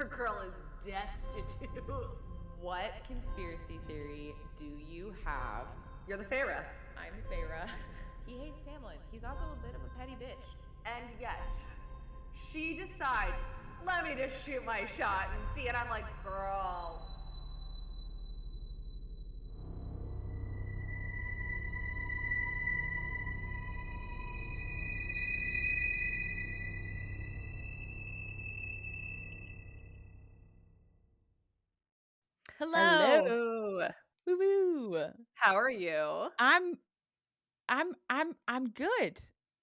Our girl is destitute. What conspiracy theory do you have? You're the Feyre. I'm Feyre. He hates Tamlin. He's also a bit of a petty bitch. And yet, she decides, let me just shoot my shot and see it. I'm like, girl. Hello. Hello. Woo-woo. How are you? I'm good.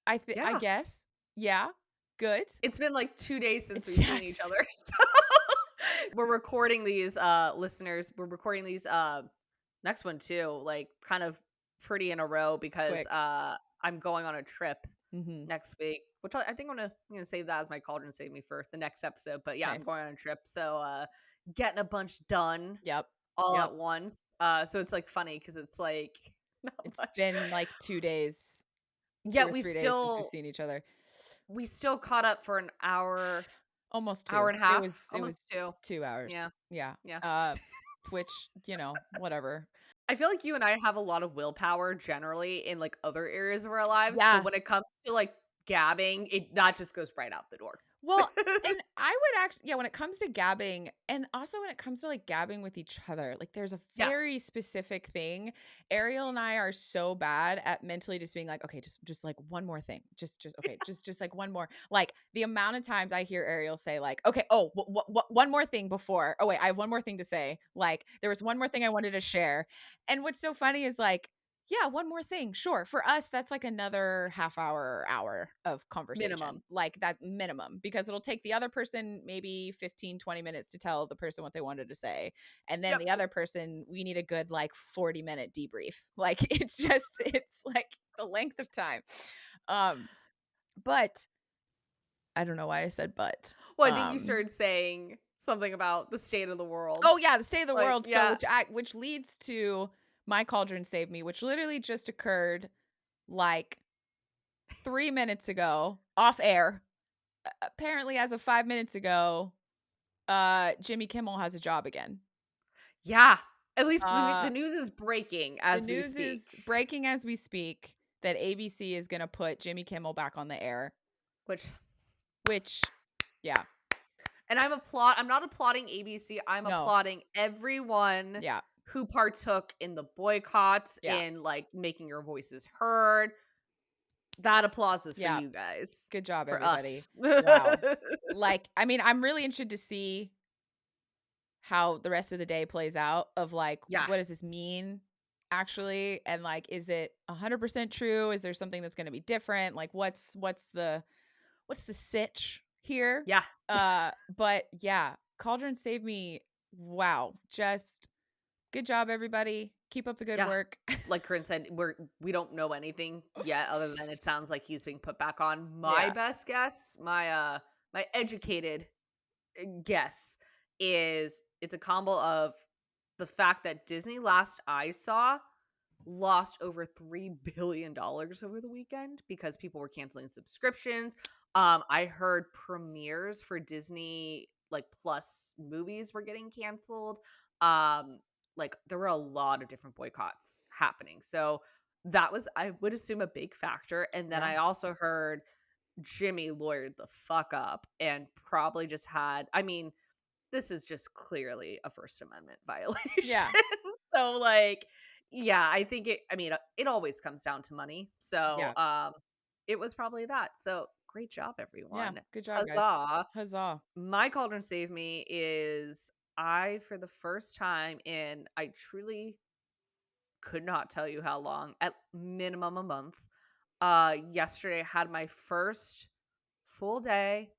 I Yeah. guess. Yeah. Good. It's been like 2 days since we've Yes. seen each other. So we're recording these, listeners. We're recording these next one too, like kind of pretty in a row because Quick. I'm going on a trip Mm-hmm. next week, which I think I'm gonna save that as my Cauldron Save Me for the next episode. But yeah, I'm Nice. going on a trip, so getting a bunch done Yep. all at once. So it's like funny because it's like not It's much. been like 2 days. Yeah, 2 or 3 days since we've seen each other. we still caught up for an hour, Almost 2. hour and a half, It was almost 2. 2 hours. Yeah, Yeah. yeah. Which, whatever. I feel like you and I have a lot of willpower generally in like other areas of our lives, Yeah. but when it comes to like gabbing, that just goes right out the door. Well, and I would actually, when it comes to gabbing, and also when it comes to like gabbing with each other, like there's a Yeah. very specific thing. Ariel and I are so bad at mentally just being like, okay, just like one more thing, just okay, just like one more. Like the amount of times I hear Ariel say like, okay, oh, one more thing before. Oh wait, I have one more thing to say. Like there was one more thing I wanted to share, and what's so funny is like, yeah, one more thing. Sure. For us, that's like another half hour of conversation. Minimum. Like that minimum, because it'll take the other person maybe 15, 20 minutes to tell the person what they wanted to say. And then the other person, we need a good like 40-minute debrief. Like it's like the length of time. But I don't know why I said but. Well, I think you started saying something about the state of the world. Oh yeah, the state of the Like, world. yeah. So which leads to my Cauldron Save Me, which literally just occurred like 3 minutes ago off air. Apparently, as of 5 minutes ago, Jimmy Kimmel has a job again. Yeah. At least the news is breaking as we speak. The news is breaking as we speak that ABC is going to put Jimmy Kimmel back on the air. Which, yeah. And I'm not applauding ABC. I'm applauding everyone who partook in the boycotts, in like making your voices heard. That applause is for you guys. Good job, for everybody. Us. Wow. Like, I mean, I'm really interested to see how the rest of the day plays out of like, what does this mean actually? And like, is it 100% true? Is there something that's going to be different? Like, what's the sitch here? Yeah. But yeah, Cauldron Save Me. Wow. Just good job, everybody. Keep up the good work. Like Corryn said, we don't know anything yet, other than it sounds like he's being put back on. My best guess, my educated guess is it's a combo of the fact that Disney, last I saw, lost over $3 billion over the weekend because people were canceling subscriptions. I heard premieres for Disney like Plus movies were getting canceled. Like there were a lot of different boycotts happening. So that was, I would assume, a big factor. And then I also heard Jimmy lawyered the fuck up and probably just had, I mean, this is just clearly a First Amendment violation. Yeah. So like, yeah, I think it always comes down to money. So it was probably that. So great job, everyone. Yeah, good job, Huzzah. guys. Huzzah. My Cauldron Save Me is for the first time in, I truly could not tell you how long, at minimum a month. Yesterday I had my first full day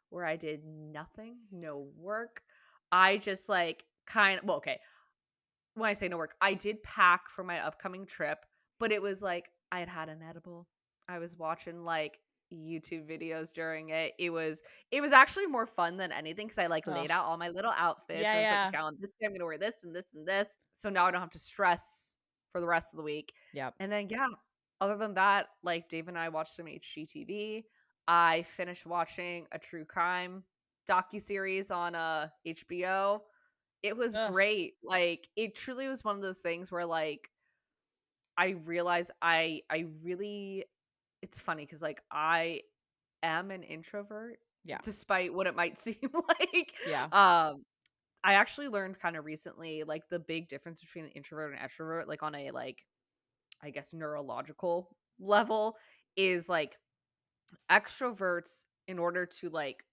where I did nothing, no work. I just like okay. When I say no work, I did pack for my upcoming trip, but it was like I had an edible. I was watching like YouTube videos during it. It was actually more fun than anything because I like laid out all my little outfits. I was like, okay, on this day I'm gonna wear this and this and this. So now I don't have to stress for the rest of the week. Yeah. And then other than that, like Dave and I watched some HGTV. I finished watching a true crime docuseries on HBO. It was Ugh. great. Like, it truly was one of those things where, like, I realized I really it's funny because, like, I am an introvert Yeah. despite what it might seem like. Yeah. Um, I actually learned kinda recently, like, the big difference between an introvert and extrovert, like, on a, like, I guess, neurological level is, like, extroverts, in order to, like,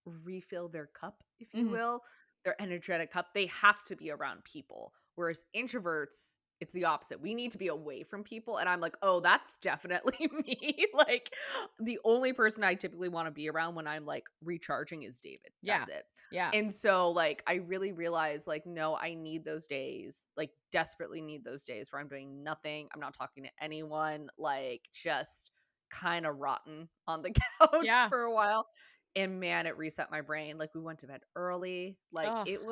refill their cup, if you Mhm. will, their energetic cup, they have to be around people. Whereas introverts, it's the opposite. We need to be away from people. And I'm like, oh, that's definitely me. Like, the only person I typically want to be around when I'm like recharging is David. Yeah. That's it. Yeah. And so, like, I really realized, like, no, I need those days, like, desperately need those days where I'm doing nothing. I'm not talking to anyone, like, just kind of rotten on the couch Yeah. for a while. And man, it reset my brain. Like, we went to bed early. Like, Oh. it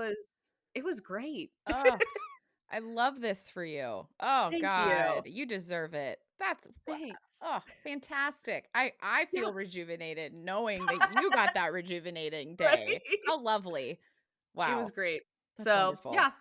was great. Oh. I love this for you. Oh Thank you. god, you deserve it. That's what Thanks. oh, fantastic. I Yeah, feel rejuvenated knowing that you got that rejuvenating right? day. How lovely. It was Wow. great. That's So, wonderful. yeah,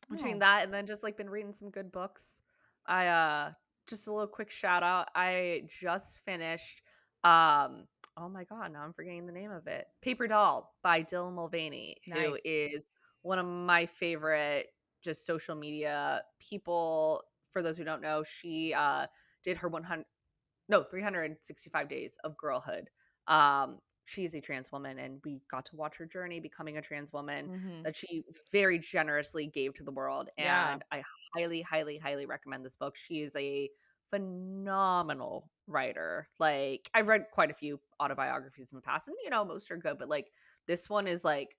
between Oh, that and then just, like, been reading some good books. I just a little quick shout out. I just finished, oh my god, now I'm forgetting the name of it. Paper Doll by Dylan Mulvaney, who nice. is one of my favorite just social media people. For those who don't know, she, did her 100 no, 365 days of girlhood. She is a trans woman, and we got to watch her journey becoming a trans woman Mhm. that she very generously gave to the world. Yeah. And I highly, highly, highly recommend this book. She is a phenomenal writer. Like, I've read quite a few autobiographies in the past, and most are good, but like this one is like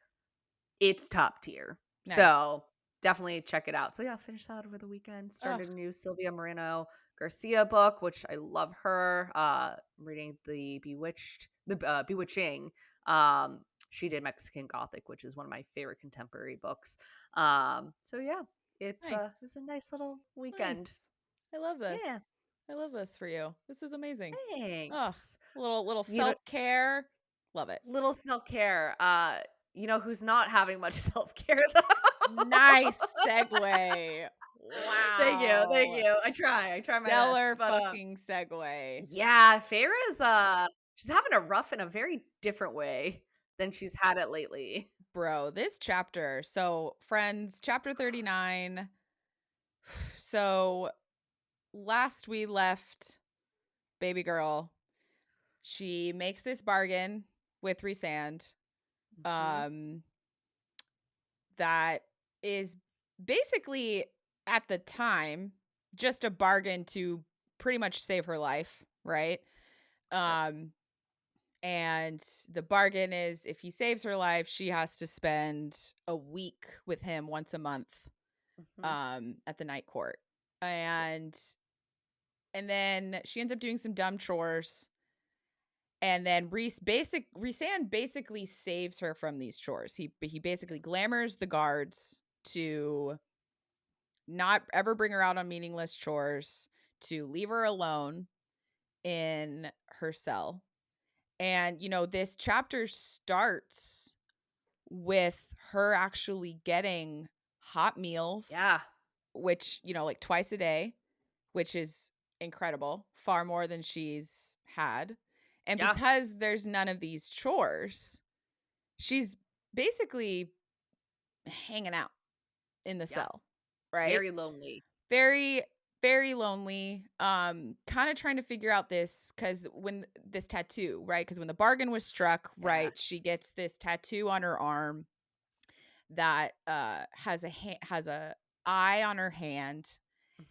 it's top tier. Nice. So, definitely check it out. So, yeah, finished that over the weekend. Oh, Started a new Sylvia Moreno Garcia book, which I love her. I'm reading the Bewitching. She did Mexican Gothic, which is one of my favorite contemporary books. So yeah, nice. it's a nice little weekend. Nice. I love this. Yeah, I love this for you. This is amazing. Oh, thanks. little You know, self-care. Love it. little self-care. Who's not having much self-care though? Nice segue. Thank you, thank Wow. you. I try my best, Stellar but, fucking segue. yeah, Feyre's, she's having a rough in a very different way than she's had it lately. Bro, this chapter. So, friends, chapter 39. So, last we left baby girl, she makes this bargain with Rhysand. Mhm. Um that is basically at the time just a bargain to pretty much save her life, right? Yep. Um and the bargain is if he saves her life, she has to spend a week with him once a month Mhm. at the night court. Yep. And then she ends up doing some dumb chores. And then Rhysand basically saves her from these chores. He basically Yes. glamours the guards to not ever bring her out on meaningless chores, to leave her alone in her cell. And, this chapter starts with her actually getting hot meals, Yeah. which, like twice a day, which is incredible, far more than she's had. And Yeah. because there's none of these chores, she's basically hanging out in the Yeah. cell, right? Very lonely. Very, very lonely. Kind of trying to figure out this because when this tattoo, right? Because when the bargain was struck, Yeah. right, she gets this tattoo on her arm that has a eye on her hand.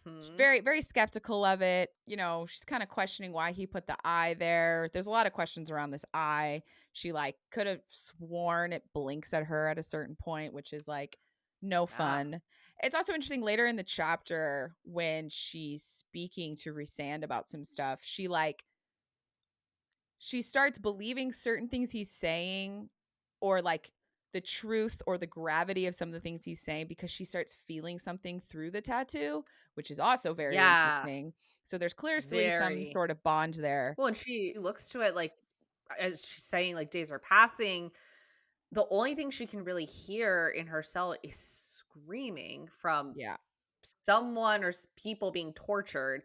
She's Mhm. very, very skeptical of it. She's kind of questioning why he put the eye there. There's a lot of questions around this eye. She like could have sworn it blinks at her at a certain point, which is like no Yeah. fun. It's also interesting later in the chapter when she's speaking to Rhysand about some stuff. She starts believing certain things he's saying, or like the truth or the gravity of some of the things he's saying, because she starts feeling something through the tattoo, which is also very Yeah. interesting. So there's clearly some Very. sort of bond there. Well, and she looks to it like as she's saying, like, days are passing. the only thing she can really hear in her cell is screaming from Yeah. someone or people being tortured.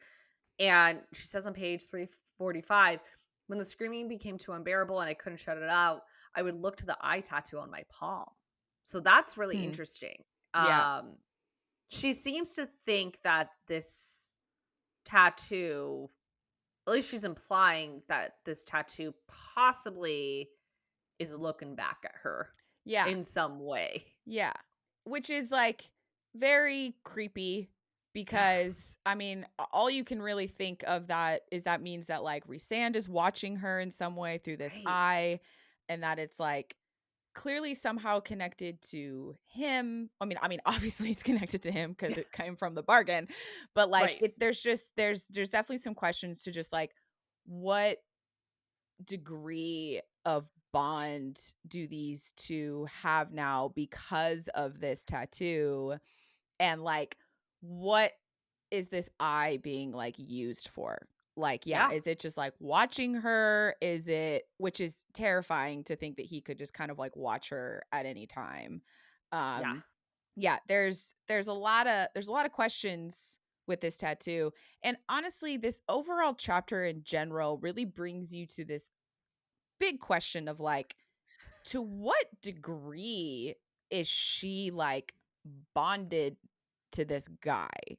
And she says on page 345, when the screaming became too unbearable and I couldn't shut it out, I would look to the eye tattoo on my palm. So that's really Hmm. interesting. Yeah. She seems to think that this tattoo, at least she's implying that this tattoo possibly is looking back at her Yeah. in some way. Yeah. Which is like very creepy Yeah. because I mean, all you can really think of that is that means that like Rhysand is watching her in some way through this Right. eye and that it's like clearly somehow connected to him. I mean obviously it's connected to him because it came from the bargain, but like Right. there's definitely some questions to just like what degree of bond do these two have now because of this tattoo? And like, what is this eye being like used for? Like, yeah, Yeah. is it just like watching her? Is it, which is terrifying to think that he could just kind of like watch her at any time. Yeah. Um, yeah, there's a lot of questions with this tattoo. And honestly, this overall chapter in general really brings you to this big question of like, to what degree is she like bonded to this guy? Yeah.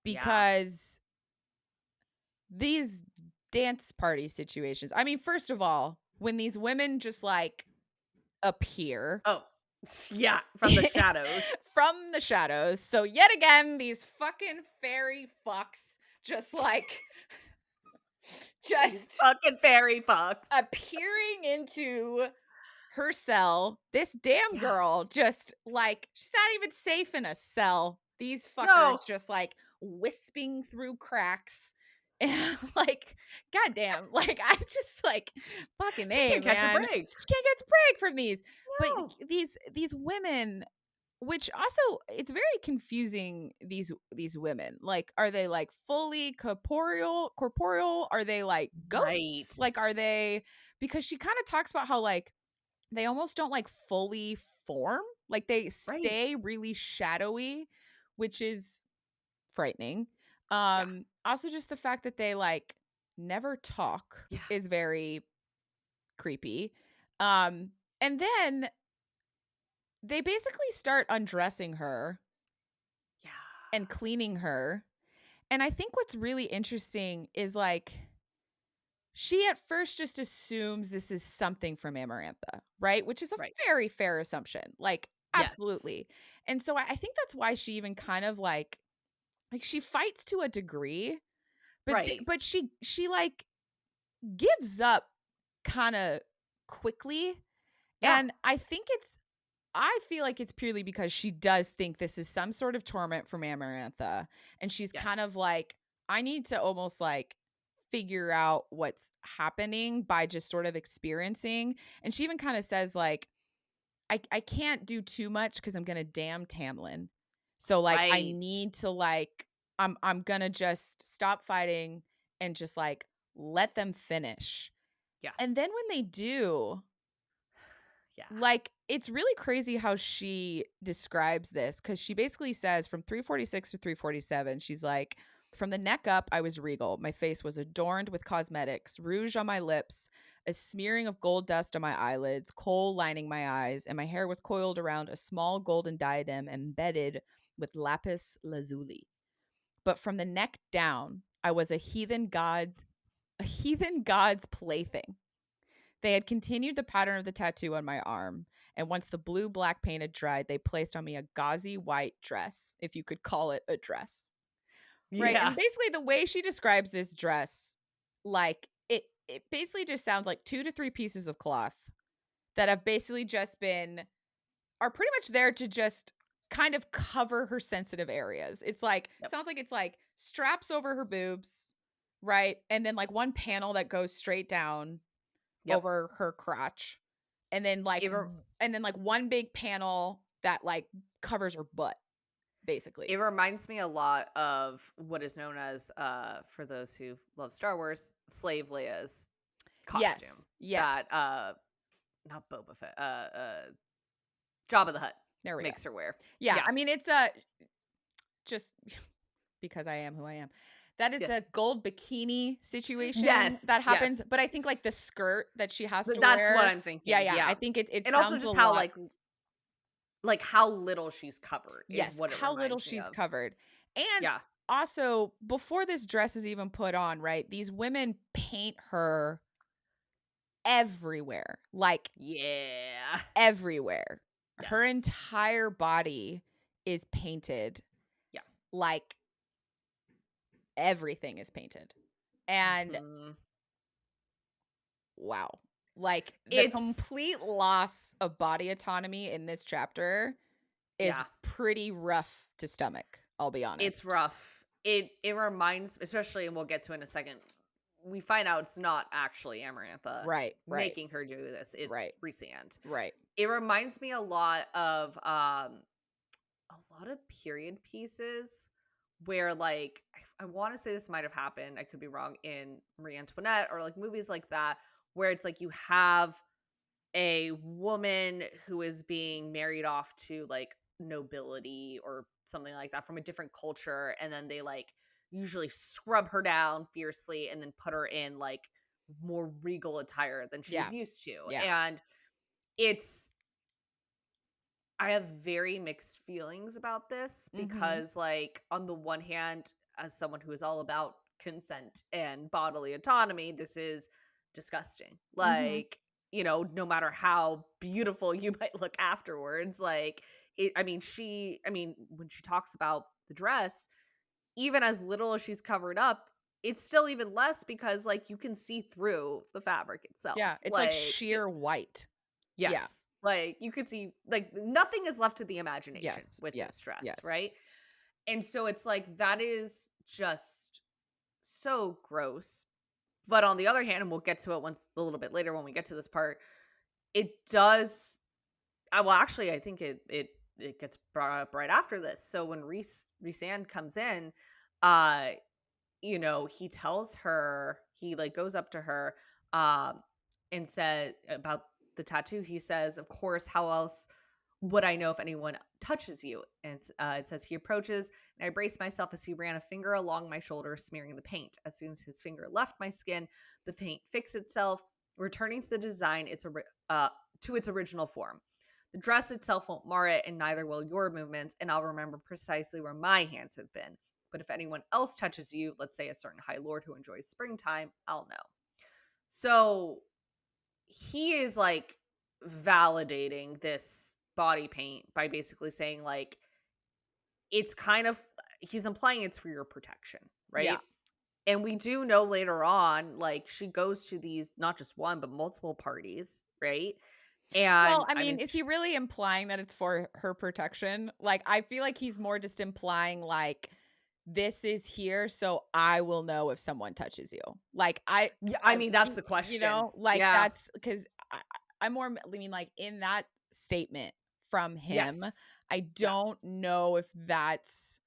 Because these dance party situations, I mean, first of all, when these women just like appear Oh, yeah. From the shadows. from the shadows. So, yet again, these fucking fairy fucks just like, These just fucking fairy fucks. appearing into her cell. This damn Yeah. girl just like she's not even safe in a cell. These No. fuckers just like wisping through cracks. And like, goddamn, like I just like fucking She A, can't catch a man. break. She can't get a break from these. But No. these women, which also it's very confusing, these women. Like, are they like fully corporeal? Are they like Right. ghosts? Like, are they because she kind of talks about how like they almost don't, like, fully form, like, they Right. stay really shadowy, which is frightening. Yeah. Also just the fact that they, like, never talk Yeah. is very creepy. And then they basically start undressing her Yeah. and cleaning her, and I think what's really interesting is, like, she at first just assumes this is something from Amarantha, right? Which is a Right. very fair assumption. Like, Yes. absolutely. And so I think that's why she even kind of like she fights to a degree, Right. but she like gives up kind of quickly. Yeah. And I feel like it's purely because she does think this is some sort of torment from Amarantha. And she's kind Yes. of like, I need to almost like figure out what's happening by just sort of experiencing. And she even kind of says, like, I can't do too much because I'm gonna damn Tamlin. So like I Right. need to like I'm gonna just stop fighting and just like let them finish. Yeah. And then when they do, Yeah. like, it's really crazy how she describes this because she basically says from 346 to 347, she's like, from the neck up, I was regal. My face was adorned with cosmetics, rouge on my lips, a smearing of gold dust on my eyelids, kohl lining my eyes, and my hair was coiled around a small golden diadem embedded with lapis lazuli. But from the neck down, I was a heathen god's plaything. They had continued the pattern of the tattoo on my arm, and once the blue black paint had dried, they placed on me a gauzy white dress, if you could call it a dress. Right? Yeah. And basically the way she describes this dress, like it basically just sounds like 2 to 3 pieces of cloth that have basically just been are pretty much there to just kind of cover her sensitive areas. It's like Yep. sounds like it's like straps over her boobs, right? And then like one panel that goes straight down Yep. over her crotch, and then It, re- like one big panel that like covers her butt it basically. reminds me a lot of what is known as, for those who love Star Wars, Slave Leia's costume. Yes. Yes. That not Boba Fett, Jabba the Hutt There we go. makes her wear. Yeah, Yeah. I mean, it's a just because I am who I am. That is Yes. a gold bikini situation Yes. that Yes. happens, but I think, like, the skirt that she has to That's what wear. I'm Yeah, thinking. yeah, I Yeah. think it And also sounds a just how lot. like how little she's covered is Yes, what it how little reminds me she's of. covered. And Yeah. also, before this dress is even put on, right, these women paint her everywhere, like, Yeah. everywhere. Her Yes. entire body is painted, Yeah. like, everything is painted. And Mhm. wow. Like, the It's complete loss of body autonomy in this chapter is yeah. pretty rough to stomach, I'll be It's honest. rough. It reminds, especially, and we'll get to in a second. We find out it's not actually Amarantha Right, right, making her do this. right, It's Rhysand. right. It reminds me a lot of a lot of period pieces where like I want to say this might have happened. I could be wrong in Marie Antoinette or like movies like that where it's like you have a woman who is being married off to like nobility or something like that from a different culture and then they like usually scrub her down fiercely and then put her in like more regal attire than she's Yeah, used to. yeah. And it's I have very mixed feelings about this Mhm, because like on the one hand as someone who is all about consent and bodily autonomy this is disgusting. mhm. Like, no matter how beautiful you might look afterwards, like I mean when she talks about the dress, even as little as she's covered up, it's still even less because like you can see through the fabric itself. Yeah, it's like Like sheer white. Yeah. yes. Like, you could see like, nothing is left to the imagination Yes, with this yes, dress, yes. right? And so it's like, that is just so gross. But on the other hand, and we'll get to it once a little bit later when we get to this part, it does well, actually, I think it gets brought up right after this. So when Rhysand comes in, uh he tells her, he like goes up to her, um, and said about the tattoo. He says, "Of course, how else would I know if anyone touches you?" And it says he approaches, and I braced myself as he ran a finger along my shoulder, smearing the paint. As soon as his finger left my skin, the paint fixed itself, returning to the design to its original form. The dress itself won't mar it, and neither will your movements, and I'll remember precisely where my hands have been. But if anyone else touches you, let's say a certain high lord who enjoys springtime, I'll know. So he is like validating this body paint by basically saying, like, it's kind of, he's implying it's for your protection, Yeah. right? And we do know later on, like, she goes to these, not just one, but multiple parties, right? Well, And I I mean, mean, is he really implying that it's for her protection? Like, I feel like he's more just implying, like, this is here so I will know if someone touches you. Like, yeah, I mean, that's y the question. like, Yeah. that's 'cause I more mean, like, in that statement from him, Yes. I Yeah. don't know if that's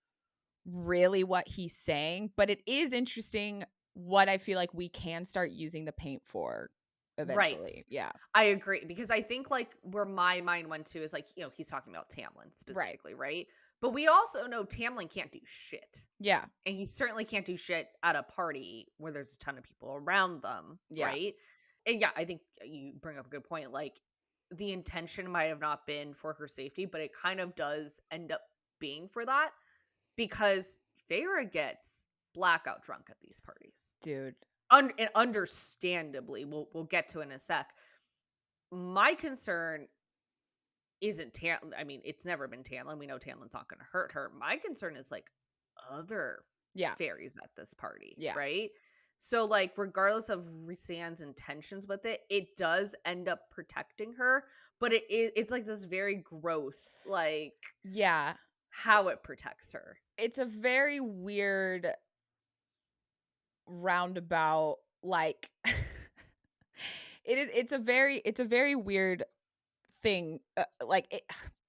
really what he's saying, but it is interesting what I feel like we can start using the paint for Right. eventually. Yeah. I agree because I think like where my mind went to is like, he's talking about Tamlin Right. specifically, right? But we also know Tamlin can't do shit. Yeah. And he certainly can't do shit at a party where there's a ton of people around them, Yeah. right? And yeah, I think you bring up a good point. Like the intention might have not been for her safety, but it kind of does end up being for that because Feyre gets blackout drunk at these parties. Dude. And understandably, we'll get to it in a sec. My concern isn't I mean, it's never been Tamlin. We know Tamlin's not going to hurt her. My concern is like other Yeah. fairies at this party, Yeah. right? So like regardless of Rhysand's intentions with it, it does end up protecting her, but it's like this very gross like Yeah. how it protects her. It's a very weird roundabout, like it's a very weird thing. Like,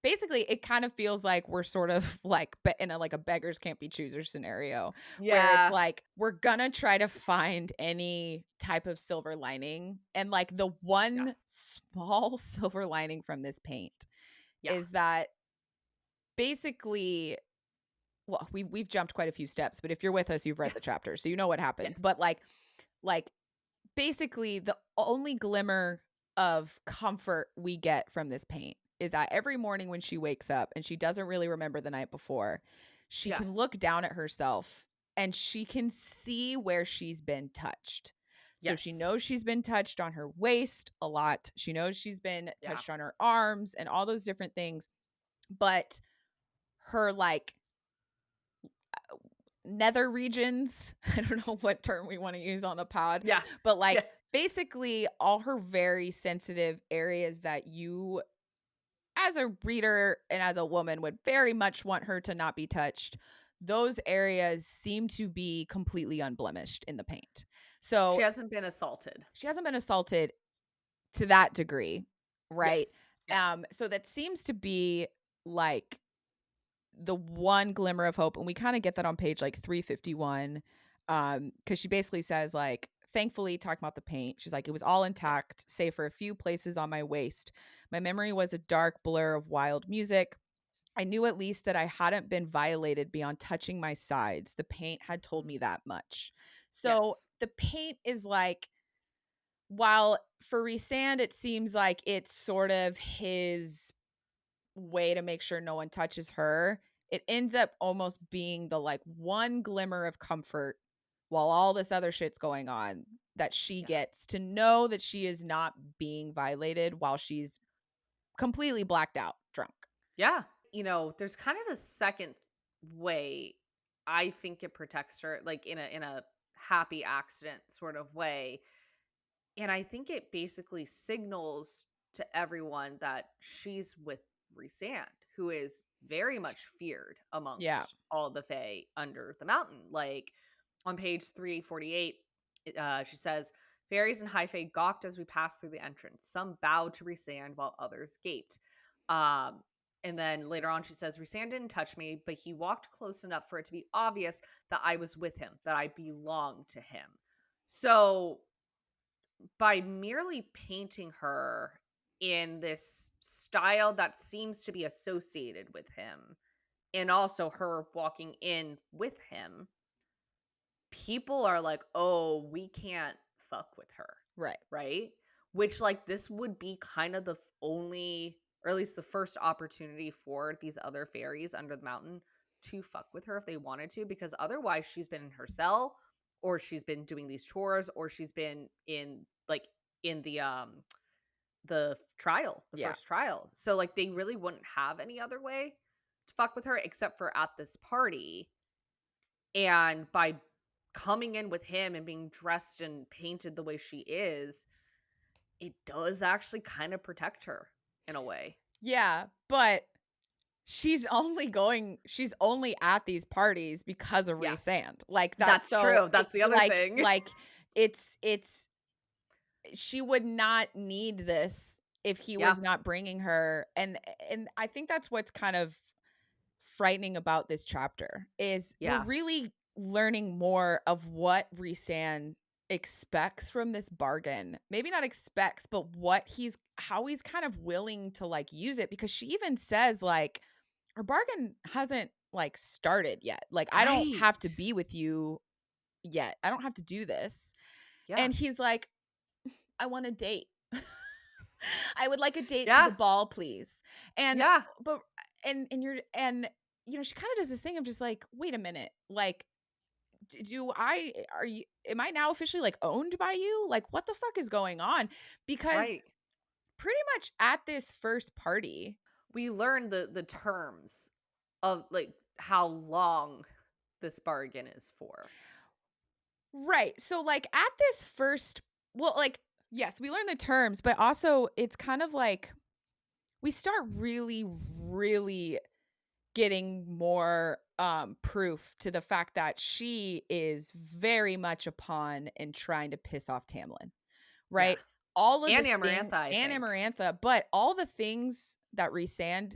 basically it kind of feels like we're sort of like in a like a beggars can't be choosers scenario where it's Yeah. like we're gonna try to find any type of silver lining, and like the Yeah. one small silver lining from this paint Yeah. is that basically, well, we've jumped quite a few steps, but if you're with us, you've read the chapter, so you know what happened. Yes. But like basically the only glimmer of comfort we get from this paint is that every morning when she wakes up and she doesn't really remember the night before, she Yeah. can look down at herself and she can see where she's been touched. So she Yes. knows she's been touched on her waist a lot. She knows she's been Yeah. touched on her arms and all those different things. But her like nether regions, I don't know what term we want to use on the pod, Yeah. but Yeah. like basically all her very sensitive areas that you as a reader and as a woman would very much want her to not be touched, those areas seem to be completely unblemished in the paint. So She hasn't been assaulted. she hasn't been assaulted to that degree, right? Yes. Yes. So that seems to be like the one glimmer of hope, and we kind of get that on page like 351, because she basically says like, thankfully, talking about the paint, she's like, it was all Yeah. intact save for a few places on my waist. My memory was a dark blur of wild music. I knew at least that I hadn't been violated beyond touching my sides. The paint had told me that much. So Yes. the paint is like, while for Rhysand it seems like it's sort of his way to make sure no one touches her, it ends up almost being the like one glimmer of comfort while all this other shit's going on, that she Yeah. gets to know that she is not being violated while she's completely blacked out drunk. Yeah. There's kind of a second way I think it protects her, like in a happy accident sort of way. And I think it basically signals to everyone that she's with Rhysand, who is very much feared Yeah. amongst all the Fae under the mountain. Like on page 348, she says, fairies and high Fae gawked as we passed through the entrance. Some bowed to Rhysand while others gaped. Um, and then later on, she says, Rhysand didn't touch me, but he walked close enough for it to be obvious that I was with him, that I belonged to him. So by merely painting her in this style that seems to be associated with him, and also her walking in with him, people are like, oh, we can't fuck with her. Right. Right. Which, like, this would be kind of the only, or at least the first opportunity for these other fairies under the mountain to fuck with her if they wanted to, because otherwise she's been in her cell, or she's been doing these chores, or she's been in like in the trial, the Yeah. first trial. So like they really wouldn't have any other way to fuck with her except for at this party. And by coming in with him and being dressed and painted the way she is, it does actually kind of protect her in a way. Yeah, but she's only at these parties because of Yeah, Rhysand. Like that's that's so true. That's the other like thing. it's she would not need this if he was Yeah, not bringing her, and I think that's what's kind of frightening about this chapter is we're yeah, really learning more of what Rhysand expects from this bargain. Maybe not expects, but how he's kind of willing to like use it, because she even says like our bargain hasn't like started yet. Like I don't have to right. be with you yet. I don't have to do this. Yeah, And he's like, I want a date. I would like a date to the yeah, ball, please. And yeah, but and you're and you know, she kind of does this thing of just like, wait a minute, like do I are you am I now officially like owned by you? Like what the fuck is going on? Because right. pretty much at this first party, We learned the terms of like how long this bargain is for. right. So like at this first, well, like yes, we learn the terms, but also it's kind of like we start really getting more proof to the fact that she is very much a pawn in trying to piss off Tamlin, Yeah. right? All of And the things, Amarantha, I and think. Amarantha, but all the things that Rhysand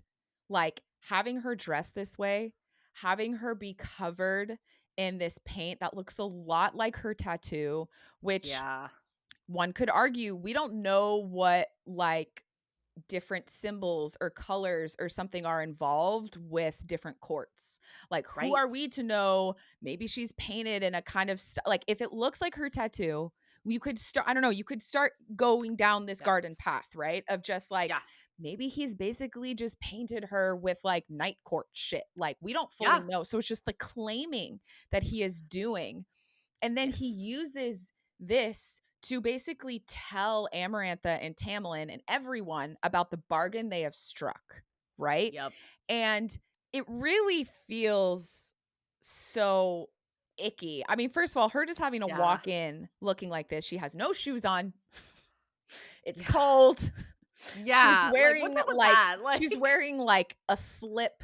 like having her dress this way, having her be covered in this paint that looks a lot like her tattoo, which Yeah. one could argue we don't know what like different symbols or colors or something are involved with different courts. Like, who are Right. we to know? Maybe she's painted in a kind of like if it looks like her tattoo, you could start, I don't know, you could start going down this garden Yes. path, right? Of just like Yeah. maybe he's basically just painted her with like night court shit. Like, we don't fully Yeah. know. So it's just the claiming that he is doing. And then he Yes. uses this to basically tell Amarantha and Tamlin and everyone about the bargain they have struck, right? Yep. And it really feels so icky. I mean, first of all, her just having to Yeah. walk in looking like this. She has no shoes on. It's Yeah. cold. She's Yeah. Like, what's wearing up with like that? she's Like, wearing like a slip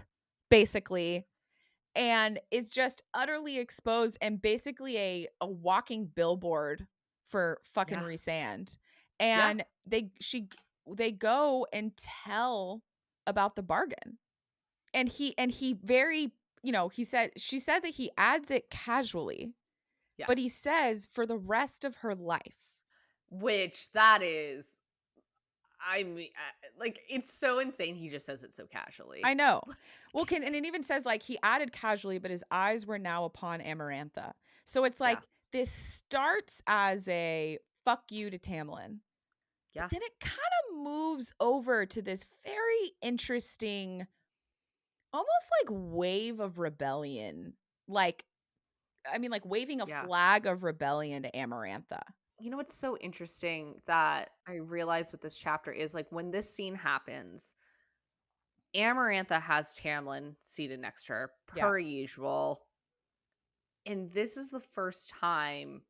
basically, and is just utterly exposed and basically a walking billboard for fucking yeah. Rhysand. Yeah. And they go and tell about the bargain. And he very, she says that he adds it casually, Yeah. but he says for the rest of her life. Which that is, I mean, like, it's so insane. He just says it so casually. I know. Well, and it even says like he added casually, but his eyes were now upon Amarantha. So it's Yeah. like this starts as a fuck you to Tamlin, but Yeah. then it kind of moves over to this very interesting, almost like wave of rebellion. Like, I mean, like waving a Yeah. flag of rebellion to Amarantha. You know what's so interesting that I realized with this chapter is like when this scene happens, Amarantha has Tamlin seated next to her, Yeah. per usual. And this is the first time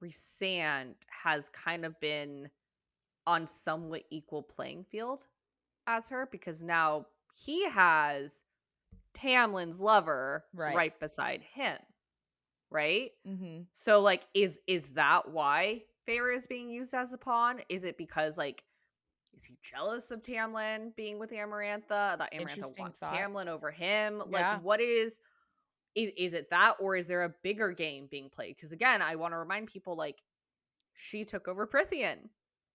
Rhysand has kind of been on somewhat equal playing field as her because now he has Tamlin's lover Right. right beside him, right? Mm-hmm. So like is that why Feyre is being used as a pawn? Is it because like is he jealous of Tamlin being with Amarantha? That Amarantha Interesting wants thought. Tamlin over him? Like Yeah. what is it that or is there a bigger game being played? Because again, I want to remind people like she took over Prithian, Yeah.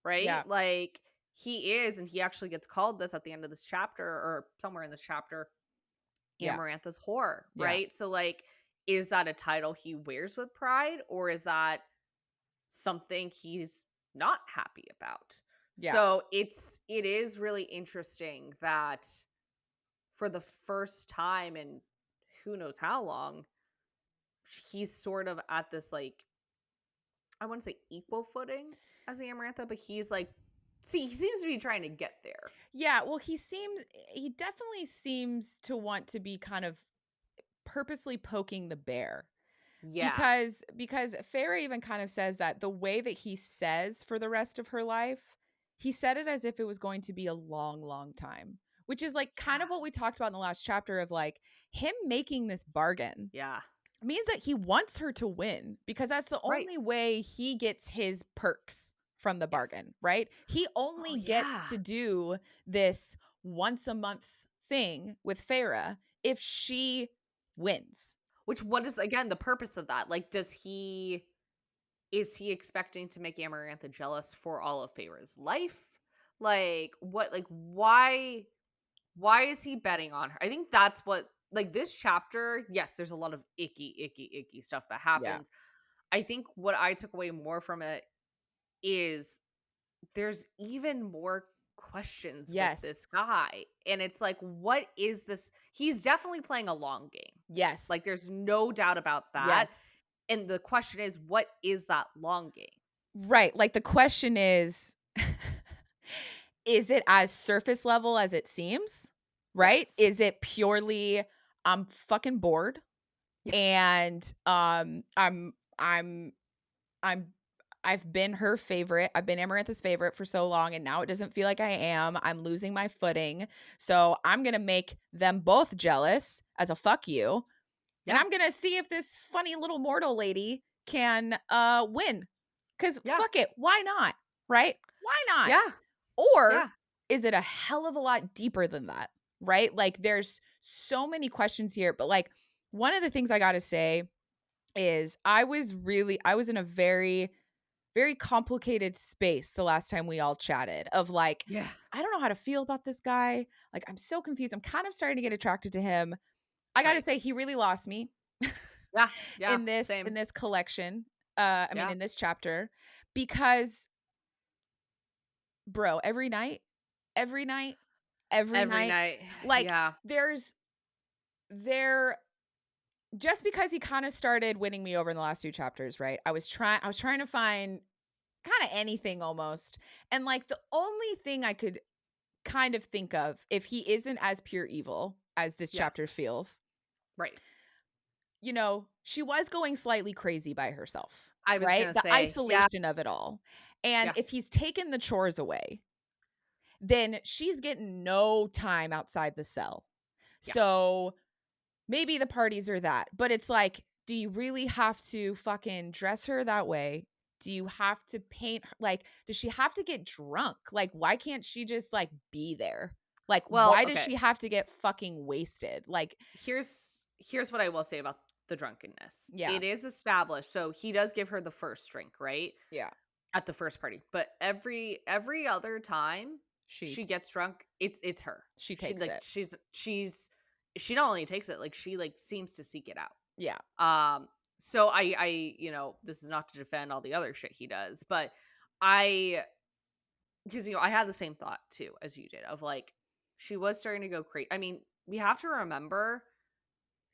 right? Like he is, and he actually gets called this at the end of this chapter or somewhere in this chapter, Yeah. Amarantha's whore, Yeah. right? So like, is that a title he wears with pride, or is that something he's not happy about? Yeah. So it is really interesting that for the first time in who knows how long, he's sort of at this like I wouldn't say equal footing as Amarantha, but he's like, see, he seems to be trying to get there. Yeah, well, he definitely seems to want to be kind of purposely poking the bear Yeah. because Feyre even kind of says that the way that he says for the rest of her life, he said it as if it was going to be a long, long time, which is like kind Yeah. of what we talked about in the last chapter of like him making this bargain Yeah. means that he wants her to win because that's the Right. only way he gets his perks from the Yes. bargain, right? He Oh only gets yeah. to do this once a month thing with Feyre if she wins. Which what is again the purpose of that? Like, is he expecting to make Amarantha jealous for all of Feyre's life? Like, what like why is he betting on her? I think that's what like this chapter, yes, there's a lot of icky stuff that Yeah. happens. I think what I took away more from it is there's even more questions with Yes. this guy. And it's like, what is this? He's definitely playing a long game. Yes. Like, there's no doubt about that. Yes. And the question is, what is that long game? Right. Like the question is it as surface level as it seems? Right? Yes. Is it purely I'm fucking bored Yeah. and I'm I'm I've been her favorite. I've been Amarantha's favorite for so long and now it doesn't feel like I am. I'm losing my footing. So I'm going to make them both jealous as a fuck you. And Yeah. I'm going to see if this funny little mortal lady can win. Cuz Yeah. fuck it, why not? Right? Why not? Yeah. Or Yeah. is it a hell of a lot deeper than that? right? Like there's so many questions here, but like one of the things I got to say is I was in a very very complicated space the last time we all chatted of like Yeah. I don't know how to feel about this guy. Like I'm so confused. I'm kind of starting to get attracted to him. I got to Right. say he really lost me Yeah. Yeah. in Same. this collection. I mean Yeah. in this chapter because bro, every night, every Every night night. like Yeah. there's there just because he kind of started winning me over in the last 2 chapters, right? I was trying to find kind of anything almost. And like the only thing I could kind of think of if he isn't as pure evil as this Yeah. chapter feels, Right. she was going slightly crazy by herself, I was right? gonna The say, yeah. isolation of it all. And Yeah. if he's taken the chores away, then she's getting no time outside the cell. Yeah. So maybe the parties are that, but it's like, do you really have to fucking dress her that way? Do you have to paint her like, does she have to get drunk? Like, why can't she just like be there? Like, Well, why does okay. she have to get fucking wasted? Like, Here's what I will say about the drunkenness. yeah, It is established. So he does give her the first drink, right? yeah, At the first party. But every other time she she gets drunk, it's her. she She takes like it. she not only takes it, like she like seems to seek it out. Yeah, So I this is not to defend all the other shit he does, but I because I had the same thought too as you did of like she was starting to go crazy. I mean, we have to remember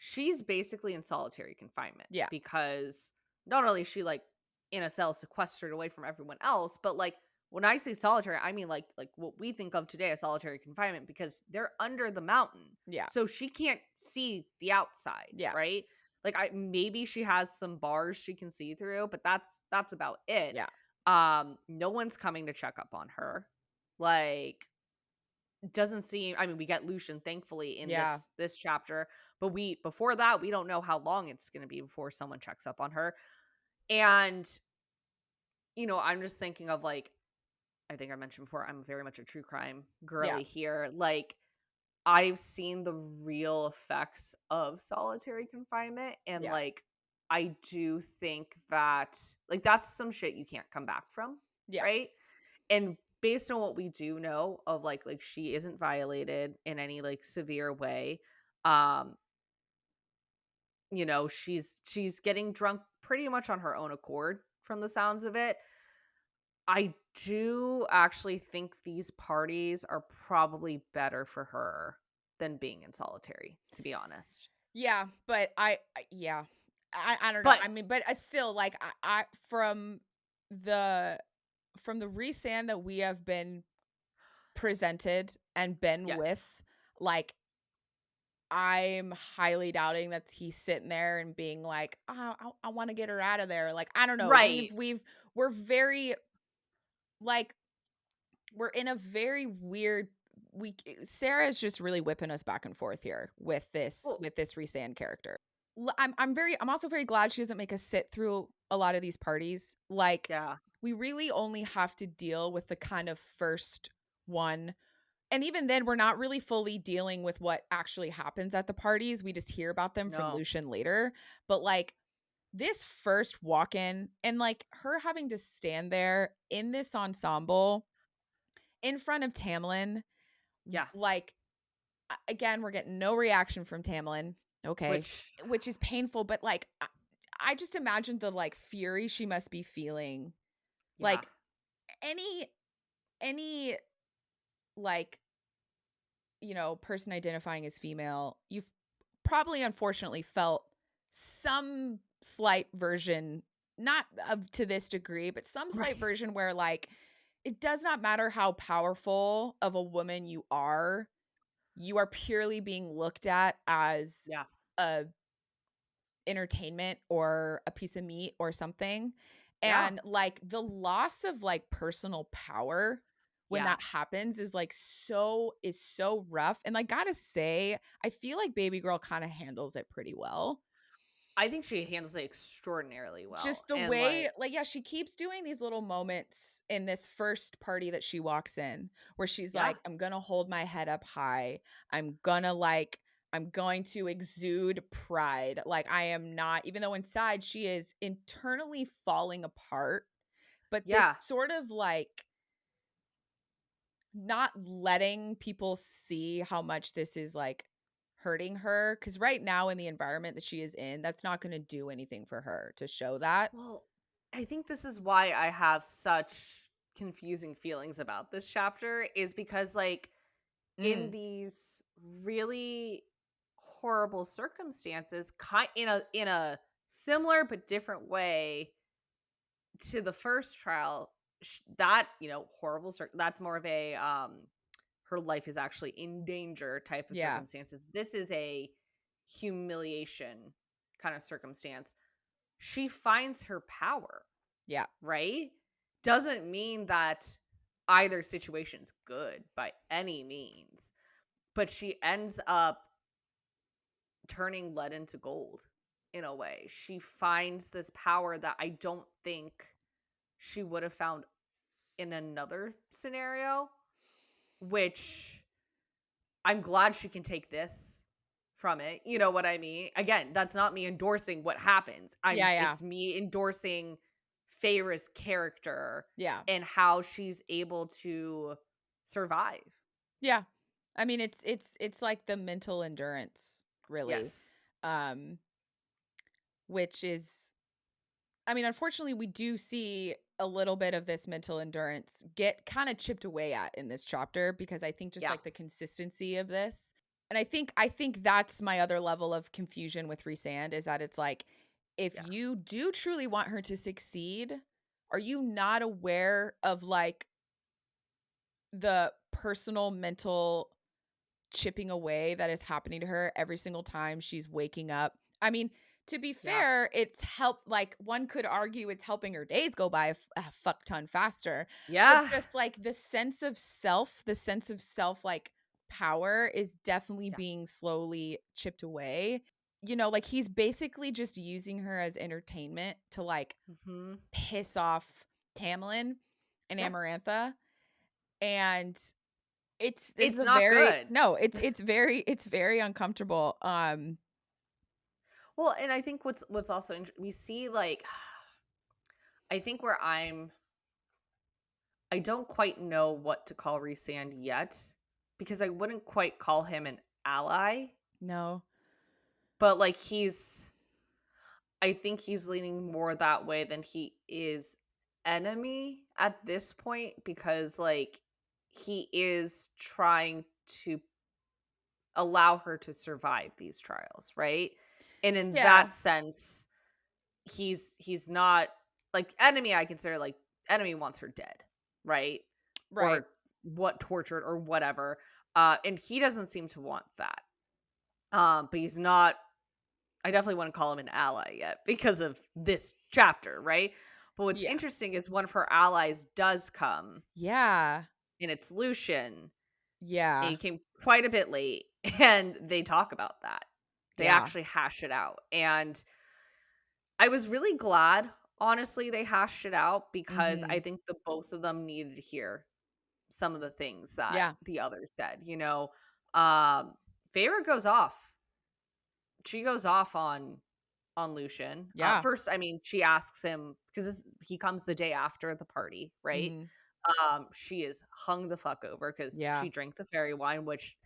she's basically in solitary confinement yeah, because not only is she like in a cell sequestered away from everyone else, but like when I say solitary, I mean like what we think of today as solitary confinement because they're under the mountain. yeah, So she can't see the outside, yeah, right? Like I maybe she has some bars she can see through, but that's about it. yeah, No one's coming to check up on her. Like doesn't seem I mean, we get Lucian thankfully in yeah, this chapter, but we before that, we don't know how long it's gonna be before someone checks up on her. And, I'm just thinking of like I think I mentioned before, I'm very much a true crime yeah, girly here. Like I've seen the real effects of solitary confinement and yeah, like I do think that like that's some shit you can't come back from, yeah, right? And based on what we do know of like she isn't violated in any like severe way. Um, she's getting drunk pretty much on her own accord from the sounds of it. I do actually think these parties are probably better for her than being in solitary, to be honest. yeah. But yeah, I don't know. But I mean, but it's still like I the from the Rhysand that we have been presented and been with, yes. like, I'm highly doubting that he's sitting there and being like, "Oh, I wanna get her out of there." Like, I don't know. Right. We're very, like, we're in a very weird Sarah is just really whipping us back and forth here Well, with this Rhysand character. I'm also very glad she doesn't make us sit through a lot of these parties. Like, yeah. we really only have to deal with the kind of first one. And even then, we're not really fully dealing with what actually happens at the parties. We just hear about them from No. Lucian later. But like this first walk in and like her having to stand there in this ensemble in front of Tamlin, Yeah. like again, we're getting no reaction from Tamlin. Okay. Which Which is painful, but like I just imagine the like fury she must be feeling. yeah. Like any any like person identifying as female, you've probably unfortunately felt some slight version, not of to this degree, but some Right. slight version where like it does not matter how powerful of a woman you are purely being looked at as Yeah. a entertainment or a piece of meat or something. Yeah. And like the loss of like personal power when Yeah. that happens is so rough. And like gotta say, I feel like Baby Girl kind of handles it pretty well. I think she handles it extraordinarily well, Just the and, way like like, yeah, she keeps doing these little moments in this first party that she walks in, where she's yeah, like, "I'm gonna hold my head up high. I'm gonna, like I'm going to exude pride." Like, I am not even though inside she is internally falling apart, but this yeah. sort of, like, not letting people see how much this is, like, hurting her. Because right now in the environment that she is in, that's not gonna do anything for her to show that. Well, I think this is why I have such confusing feelings about this chapter is because, like, in Mm, these really horrible circumstances, in a similar but different way to the first trial, that horrible that's more of a her life is actually in danger type of yeah, circumstances. This is a humiliation kind of circumstance. She finds her power, yeah, right? Doesn't mean that either situation's good by any means, but she ends up turning lead into gold in a way. She finds this power that I don't think she would have found in another scenario, which I'm glad she can take this from it. You know what I mean? Again, that's not me endorsing what happens. yeah, yeah, It's me endorsing Feyre's character yeah. and how she's able to survive. Yeah. I mean, it's like the mental endurance, really, Yes. um, which is I mean, unfortunately, we do see a little bit of this mental endurance get kinda chipped away at in this chapter because I think just, Yeah. like, the consistency of this and I think that's my other level of confusion with Rhysand is that it's like, if Yeah. you do truly want her to succeed, are you not aware of, like, the personal mental chipping away that is happening to her every single time she's waking up. I mean, to be Yeah. fair, it's like one could argue it's helping her days go by a fuck ton faster. But Yeah. just like the sense of self like power is definitely Yeah. being slowly chipped away. Like he's basically just using her as entertainment to like Mhm. piss off Tamlin and Yeah. Amarantha. And this is It's a not very good. no, it's very uncomfortable. Well, and I think what's also we see, like, I think where I don't quite know what to call Rhysand yet because I wouldn't quite call him an ally, No. but like I think he's leaning more that way than he is enemy at this point because, like, he is trying to allow her to survive these trials, right? And in Yeah, that sense, he's not like enemy. I consider, like, enemy wants her dead, right? right. Or what tortured or whatever. And he doesn't seem to want that. But he's not. I definitely want to call him an ally yet because of this chapter, right? But what's Yeah. interesting is one of her allies does come, Yeah. and it's Lucian, and Yeah. he came quite a bit late, and they talk about that. They Yeah. actually hash it out, and I was really glad, honestly, they hashed it out because I Mhm. think the both of them needed to hear some of the things that Yeah. the other said. Um, Feyre goes off. She goes off on Lucian. Yeah. First, I mean, she asks him because he comes the day after the party, right? Mhm. She is hung the fuck over because Yeah. she drank the fairy wine, which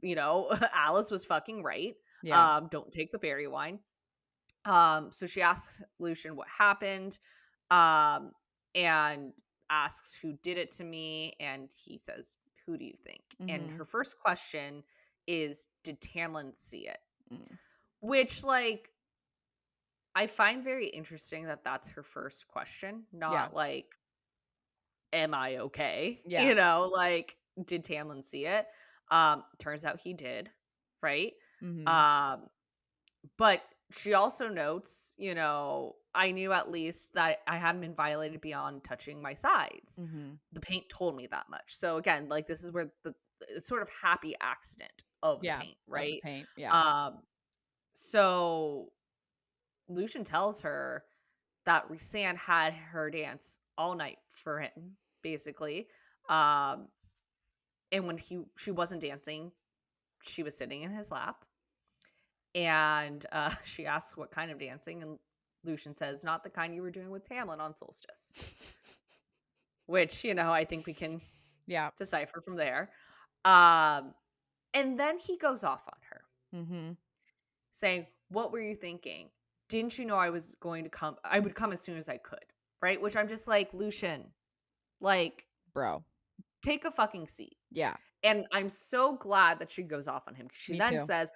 Alice was fucking right. Yeah. Don't take the fairy wine. So she asks Lucian what happened, and asks who did it to me, and he says, "Who do you think?" And Mhm. her first question is, "Did Tamlin see it?" Mm. Which, like, I find very interesting that that's her first question, Yeah. not like, "Am I okay?" Yeah. Like, did Tamlin see it? Turns out he did, right? Mhm. Um, but she also notes, I knew at least that I hadn't been violated beyond touching my sides. Mhm. The paint told me that much. So again, like, this is where the it's sort of happy accident of the Yeah. paint, Of the right? paint. Yeah. Um, so Lucian tells her that Rhysand had her dance all night for him, basically. Um, and when she wasn't dancing, she was sitting in his lap. And she asks what kind of dancing, and Lucian says, not the kind you were doing with Tamlin on Solstice. Which, I think we can decipher from there. And then he goes off on her, saying, what were you thinking? Didn't you know I was going to come? I would come as soon as I could, right? Which I'm just like, Lucian, like, bro, take a fucking seat. Yeah. And I'm so glad that she goes off on him, because she Me then too. says,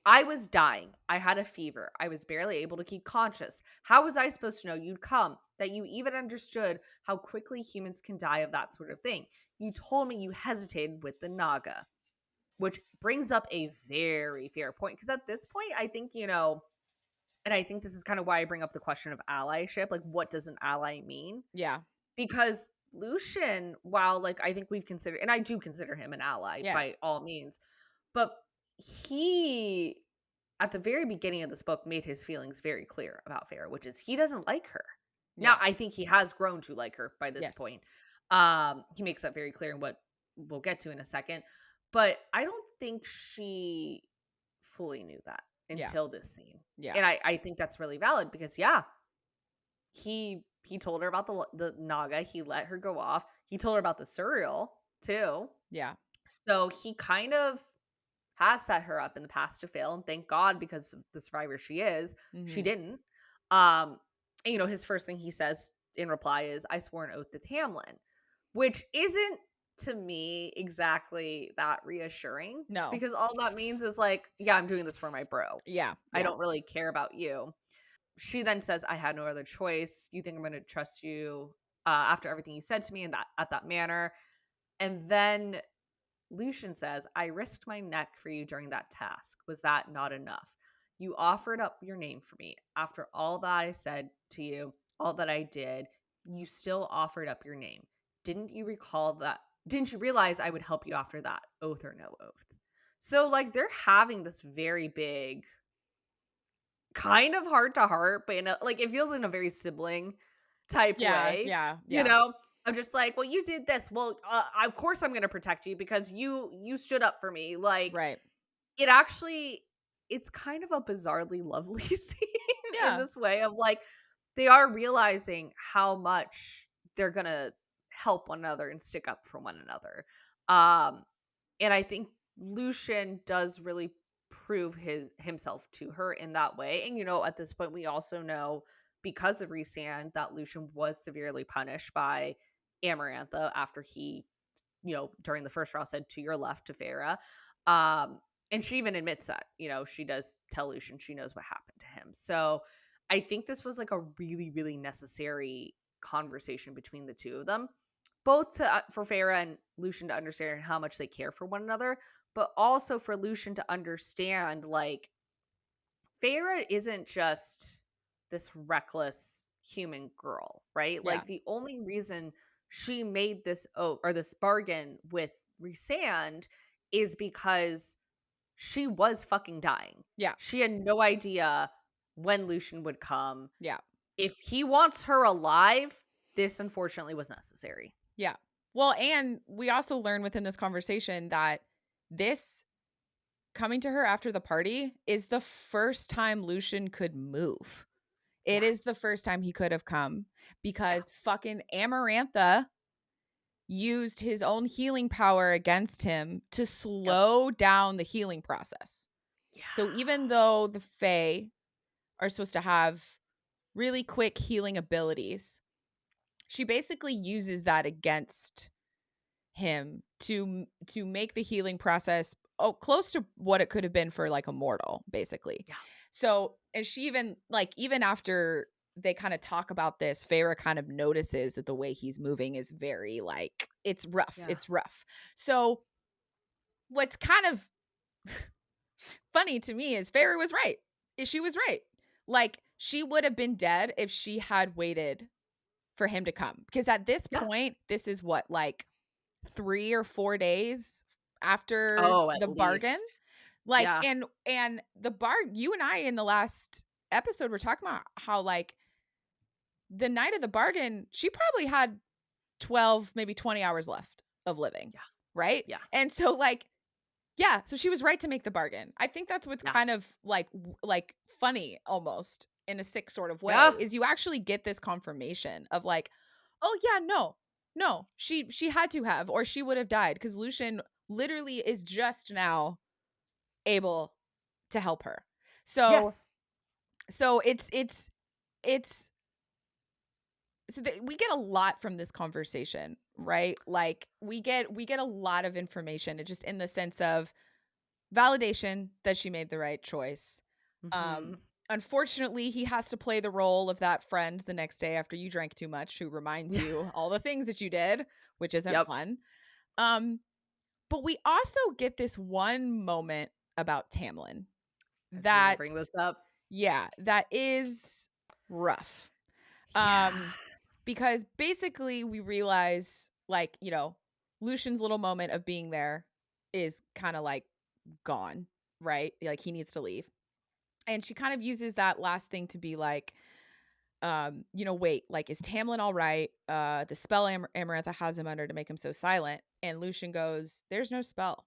I was dying. I had a fever. I was barely able to keep conscious. How was I supposed to know you'd come? That you even understood how quickly humans can die of that sort of thing. You told me you hesitated with the Naga, which brings up a very fair point. Because at this point, I think, and I think this is kind of why I bring up the question of allyship. Like, what does an ally mean? Yeah. Because Lucian, while, like, I think we've considered, and I do consider him an ally by all means, but he, at the very beginning of this book, made his feelings very clear about Feyre, which is he doesn't like her. Yeah. Now, I think he has grown to like her by this point. He makes that very clear in what we'll get to in a second. But I don't think she fully knew that until this scene. Yeah. And I think that's really valid because, he told her about the Naga. He let her go off. He told her about the Suriel, too. Yeah. So he kind of has set her up in the past to fail, and thank God, because of the survivor she is, she didn't. And, his first thing he says in reply is, I swore an oath to Tamlin, which isn't, to me, exactly that reassuring. No. Because all that means is like, yeah, I'm doing this for my bro. Yeah. I don't really care about you. She then says, I had no other choice. You think I'm going to trust you after everything you said to me at that manner? And then Lucian says, I risked my neck for you during that task. Was that not enough? You offered up your name for me. After all that I said to you, all that I did, you still offered up your name. Didn't you recall that? Didn't you realize I would help you after that, oath or no oath? So, like, they're having this very big kind of heart to heart, but it feels in a very sibling type way. Yeah. I'm just like, well, you did this. Well, of course I'm going to protect you because you stood up for me. Like, Right. It's kind of a bizarrely lovely scene in this way of, like, they are realizing how much they're going to help one another and stick up for one another. And I think Lucian does really prove himself to her in that way. And at this point we also know, because of Rhysand, that Lucian was severely punished by Amarantha after he, during the first trial said, to your left to Feyre. And she even admits that, she does tell Lucian she knows what happened to him. So I think this was like a really, really necessary conversation between the two of them, both for Feyre and Lucian to understand how much they care for one another, but also for Lucian to understand, like, Feyre isn't just this reckless human girl, right? Yeah. Like, the only reason she made this oath or this bargain with Rhysand is because she was fucking dying. Yeah. She had no idea when Lucian would come. Yeah. If he wants her alive, this unfortunately was necessary. Yeah. Well, and we also learn within this conversation that this coming to her after the party is the first time Lucian could move. It is the first time he could have come because fucking Amarantha used his own healing power against him to slow down the healing process. Yeah. So even though the Fae are supposed to have really quick healing abilities, she basically uses that against him to make the healing process close to what it could have been for like a mortal, basically. Yeah. So, and she even after they kind of talk about this, Feyre kind of notices that the way he's moving is very like, it's rough. Yeah. It's rough. So what's kind of funny to me is Feyre was right. She was right. Like, she would have been dead if she had waited for him to come. Because at this point, this is what, like 3 or 4 days after the bargain. Like, and the you and I in the last episode we're talking about how like the night of the bargain, she probably had 12, maybe 20 hours left of living, Yeah. right? Yeah. And so like, yeah, so she was right to make the bargain. I think that's what's Yeah. kind of like like funny almost in a sick sort of way Yeah. is you actually get this confirmation of like, oh yeah, no, she had to have or she would have died because Lucian literally is just now able to help her. So Yes. it's we get a lot from this conversation, right? Like we get a lot of information just in the sense of validation that she made the right choice. Mm-hmm. Unfortunately, he has to play the role of that friend the next day after you drank too much who reminds Yeah. you all the things that you did, which isn't Yep. fun. Um but we also get this one moment about Tamlin I was gonna that bring this up. yeah, that is rough. Yeah. Because basically we realize like, Lucian's little moment of being there is kind of like gone, right? Like he needs to leave. And she kind of uses that last thing to be like, wait, like, is Tamlin all right? The spell Amarantha has him under to make him so silent. And Lucian goes, there's no spell.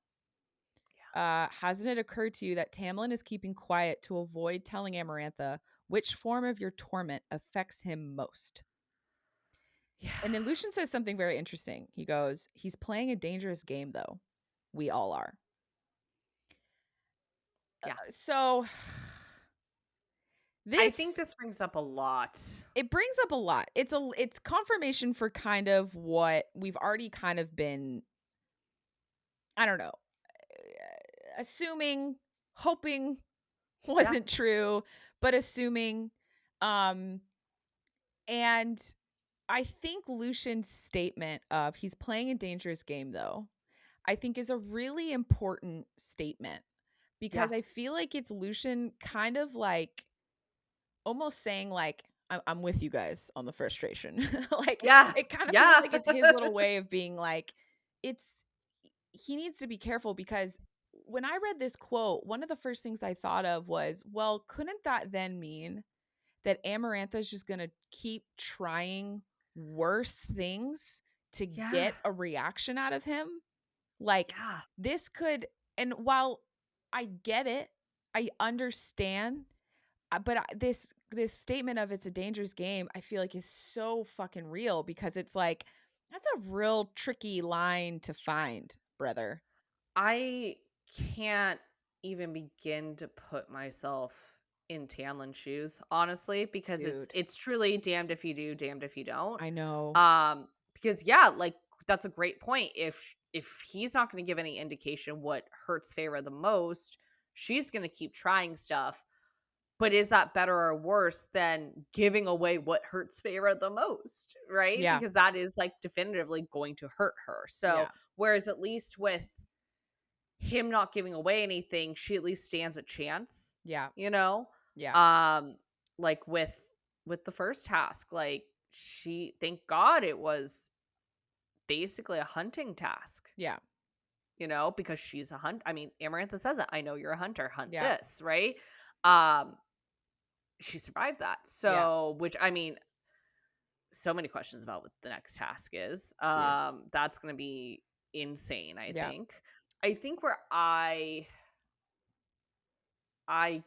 Hasn't it occurred to you that Tamlin is keeping quiet to avoid telling Amarantha which form of your torment affects him most? Yeah. And then Lucian says something very interesting. He goes, he's playing a dangerous game, though. We all are. Yeah. So I think this this brings up a lot. it brings up a lot. It's confirmation for kind of what we've already kind of been, I don't know, assuming, hoping Yeah. wasn't true, but assuming. And I think Lucian's statement of he's playing a dangerous game, though, I think is a really important statement because Yeah. I feel like it's Lucian kind of like almost saying like I'm with you guys on the frustration. Like Yeah. it kind of feels Yeah. like it's his little way of being like it's he needs to be careful because when I read this quote, one of the first things I thought of was, well, couldn't that then mean that Amarantha is just going to keep trying worse things to Yeah. get a reaction out of him? Like Yeah. this could, and while I get it, I understand, but this statement of it's a dangerous game, I feel like is so fucking real because it's like that's a real tricky line to find, brother. I can't even begin to put myself in Tamlin's shoes, honestly, because it's Dude, it's truly damned if you do, damned if you don't. I know. Because yeah, like that's a great point. If he's not going to give any indication what hurts Feyre the most, she's going to keep trying stuff. But is that better or worse than giving away what hurts Feyre the most, right? Yeah, Because that is like definitively going to hurt her. So, yeah, whereas at least with him not giving away anything, she at least stands a chance, yeah, you know? yeah, Um like with the first task, like she thank God it was basically a hunting task, yeah, because she's a hunt. I mean, Amarantha says it, I know you're a hunter, hunt yeah, this, right? Um she survived that. yeah, So, which I mean, so many questions about what the next task is. dude, That's going to be insane, I yeah, think. I think where I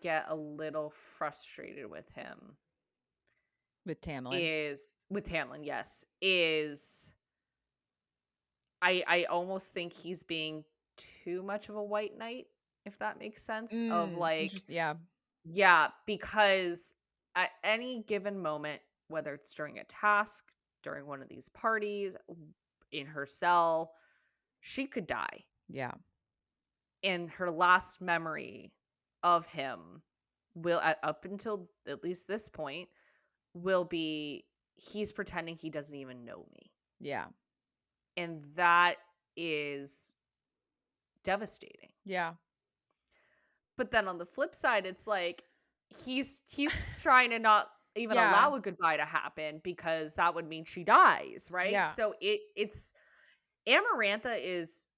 get a little frustrated with him with Tamlin. is with Tamlin, yes, is I almost think he's being too much of a white knight, if that makes sense. Of like, Interesting. Yeah, yeah, because at any given moment, whether it's during a task, during one of these parties, in her cell, she could die. yeah, And her last memory of him will, up until at least this point, will be he's pretending he doesn't even know me. yeah, And that is devastating. yeah, But then on the flip side, it's like he's trying to not even yeah, allow a goodbye to happen because that would mean she dies, right? yeah, So it's Amarantha is,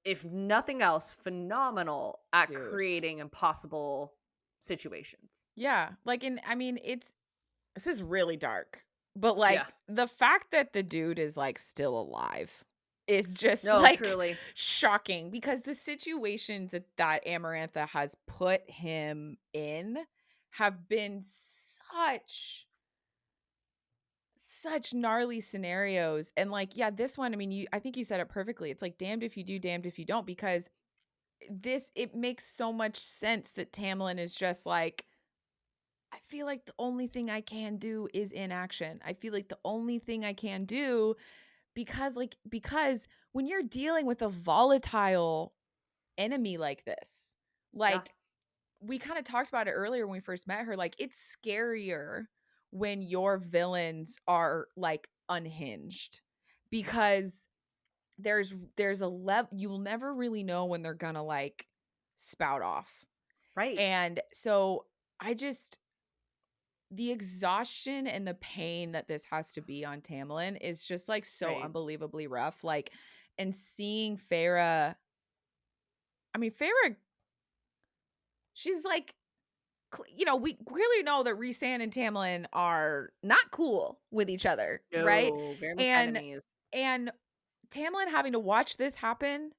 if nothing else, phenomenal at dude. creating impossible situations. Yeah. Like, and I mean, this is really dark, but Yeah. like the fact that the dude is like still alive is just No, like truly. shocking because the situations that Amarantha has put him in have been such gnarly scenarios. And like, yeah, this one, I mean, I think you said it perfectly. It's like damned if you do, damned if you don't, because it makes so much sense that Tamlin is just like, I feel like the only thing I can do is inaction. I feel like the only thing I can do because when you're dealing with a volatile enemy like this, Yeah. like we kind of talked about it earlier when we first met her, like it's scarier when your villains are like unhinged Yeah. because there's a level you'll never really know when they're gonna like spout off. Right. And so I just the exhaustion and the pain that this has to be on Tamlin is just like so Right. unbelievably rough. Like, and seeing Feyre, I mean, Feyre, she's like, we clearly know that Rhysand and Tamlin are not cool with each other, right? No, very much And enemies. and Tamlin having to watch this happen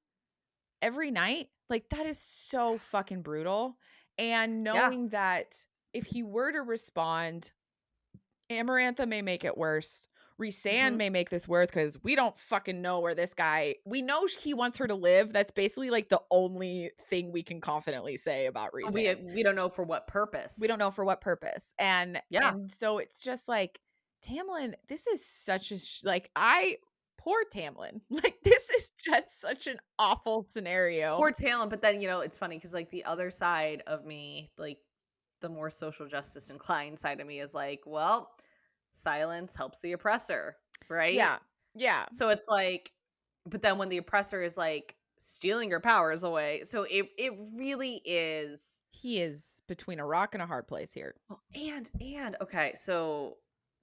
every night, like that is so fucking brutal. And Yeah. knowing that if he were to respond, Amarantha may make it worse. Rhysand Mhm. may make this worse because we don't fucking know where we know he wants her to live. That's basically like the only thing we can confidently say about Rhysand. We don't know for what We don't purpose. know for what purpose. And Yeah. so it's just like Tamlin, this is such a poor Tamlin. Like this is just such an awful scenario. Poor talent, but then, it's funny because like the other side of me, like the more social justice inclined side of me is like, well, silence helps the oppressor, right? Yeah. Yeah. So it's like, but then when the oppressor is like stealing your powers away, so it really is. He is between a rock and a hard place here. Oh, and okay, so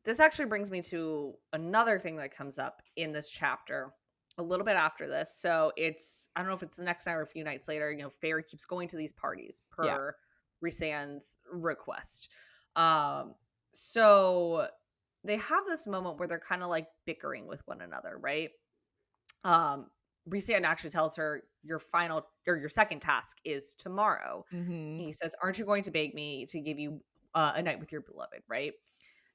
this actually brings me to another thing that comes up in this chapter a little bit after this. So it's I don't know if it's the next night or a few nights later. Feyre keeps going to these parties Yeah. per Rhysand's request. Um, so they have this moment where they're kind of like bickering with one another, right? Um, Rhysand actually tells her your second task is tomorrow. Mhm. He says, "Aren't you going to beg me to give you a night with your beloved?" Right?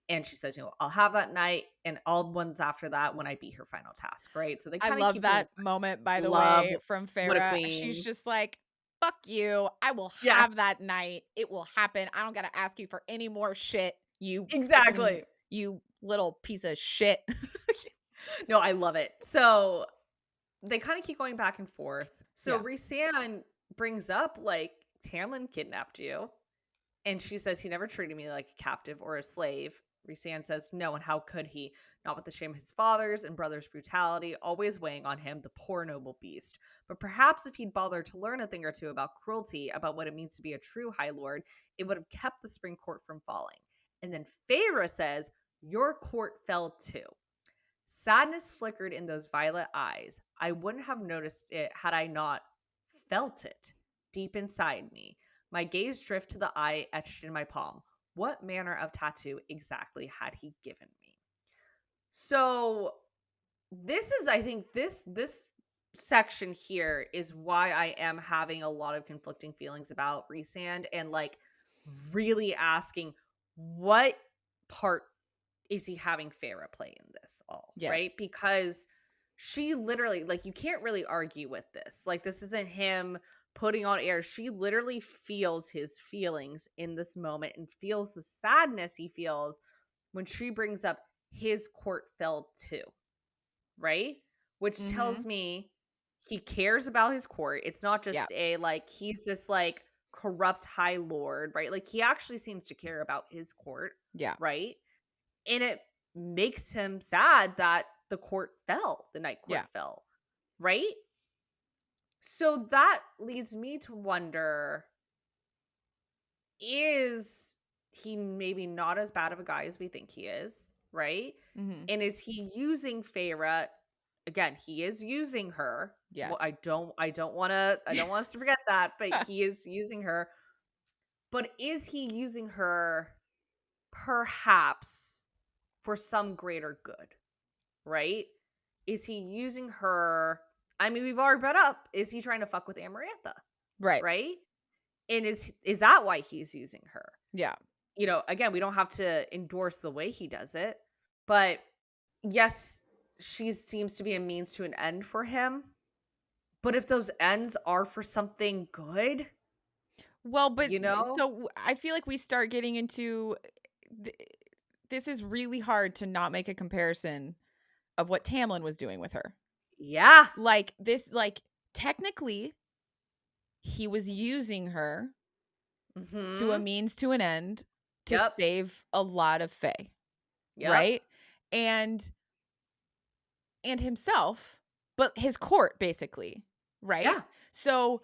And she says, "I'll have that night, and all the ones after that when I beat her final task." Right? So they I kind of love keep doing that this. moment, by the Love way, from what a Feyre. She's queen. just like, "Fuck you. I will Yeah, have that night. It will happen. I don't gotta ask you for any more shit, exactly. you little piece of shit." No, I love it. So they kind of keep going back and forth. So Yeah. Rhysand brings up like Tamlin kidnapped you. And she says, "He never treated me like a captive or a slave." Rhysand says, "No, and how could he? Not with the shame of his father's and brother's brutality, always weighing on him, the poor noble beast. But perhaps if he'd bothered to learn a thing or two about cruelty, about what it means to be a true High Lord, it would have kept the Spring Court from falling." And then Feyre says, "Your court fell too." Sadness flickered in those violet eyes. I wouldn't have noticed it had I not felt it deep inside me. My gaze drifted to the eye etched in my palm. What manner of tattoo exactly had he given me? So this is, I think, this section here is why I am having a lot of conflicting feelings about Rhysand and like really asking what part is he having Feyre play in this all, Yes. right? Because she literally, like, you can't really argue with this. Like, this isn't him putting on air. She literally feels his feelings in this moment and feels the sadness he feels when she brings up his court fell too, right? Which tells Mhm. me he cares about his court. It's not Yeah. just a like he's this like corrupt high lord, right? Like he actually seems to care about his court, Yeah. right? And it makes him sad that the night court Yeah. fell, right? So that leads me to wonder, is he maybe not as bad of a guy as we think he is, right? Mhm. And is he using Feyre again? He is using her. Well, Yes. I don't want us to forget that, but he is using her But is he using her perhaps for some greater good, right? Is he using her? I mean, we've already brought up, is he trying to fuck with Amarantha, Right. right? And is that why he's using her? Yeah. Again, we don't have to endorse the way he does it, but yes, she seems to be a means to an end for him. But if those ends are for something good, Well, but you know? I feel like we start getting into th- this is really hard to not make a comparison of what Tamlin was doing with her. Yeah. Like this, like technically, he was using her to a Mhm. means to an end to Yep. save a lot of Fae, Yep. right? And himself, but his court basically, right? Yeah. So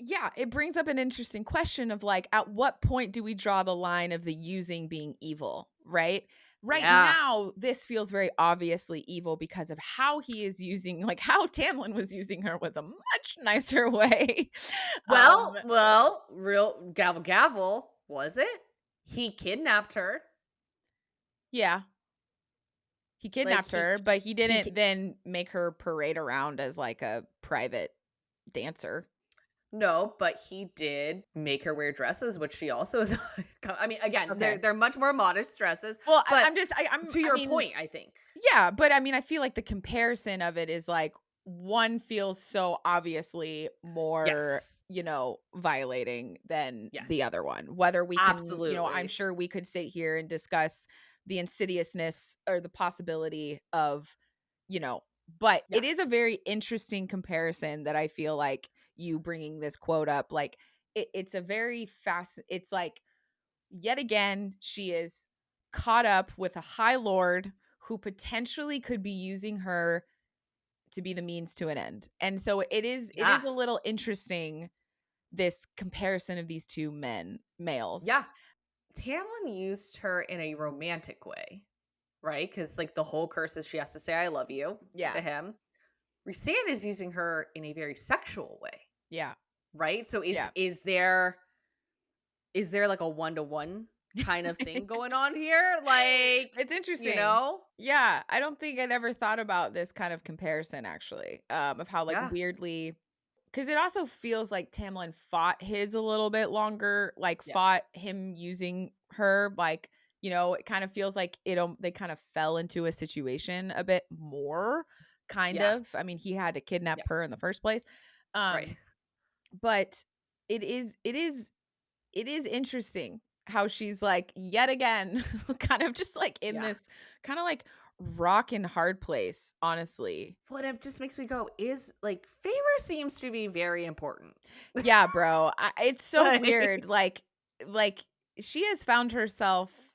yeah, it brings up an interesting question of like, at what point do we draw the line of the using being evil, right? Right Yeah. now, this feels very obviously evil because of how he is using, like how Tamlin was using her was a much nicer way. Um, Real gavel gavel, was it? He kidnapped her. yeah, he Like kidnapped he her, but he he didn't then make her parade around as like a private dancer. No, but he did make her wear dresses, which she also is I mean, again, they're Okay. they're much more modest dresses, Well, but I'm just, to I your mean, point, I think. yeah, but I mean, I feel like the comparison of it is like one feels so obviously more, Yes. violating than the Yes. other one. Whether we can, I'm Absolutely. sure we could sit here and discuss the insidiousness or the possibility of, you know, but Yeah. it is a very interesting comparison that I feel like you bringing this quote up, like it's a very fast, it's like yet again, she is caught up with a high lord who potentially could be using her to be the means to an end. And so it is Yeah. a little interesting, this comparison of these two males. Yeah. Tamlin used her in a romantic way, right? Because like the whole curse is she has to say "I love you" Yeah. to him. Rhysand is using her in a very sexual way, Yeah. right? So is Yeah. is there is there like a one-to-one kind of thing going on here? Like, It's you interesting. know? Yeah, I don't think I'd ever thought about this kind of comparison actually. Of how like Yeah. weirdly, because it also feels like Tamlin fought his a little bit longer, like Yeah. fought him using her, like, it kind of feels like they kind of fell into a situation a bit more, kind Yeah. of. I mean, he had to kidnap Yeah. her in the first place. Right. Um, but it is interesting how she's like yet again kind of just like in Yeah. this kind of like rock and hard place, honestly. Well, it just makes me go, is like Feyre seems to be very important. Yeah, bro. It's so Like, weird. Like she has found herself,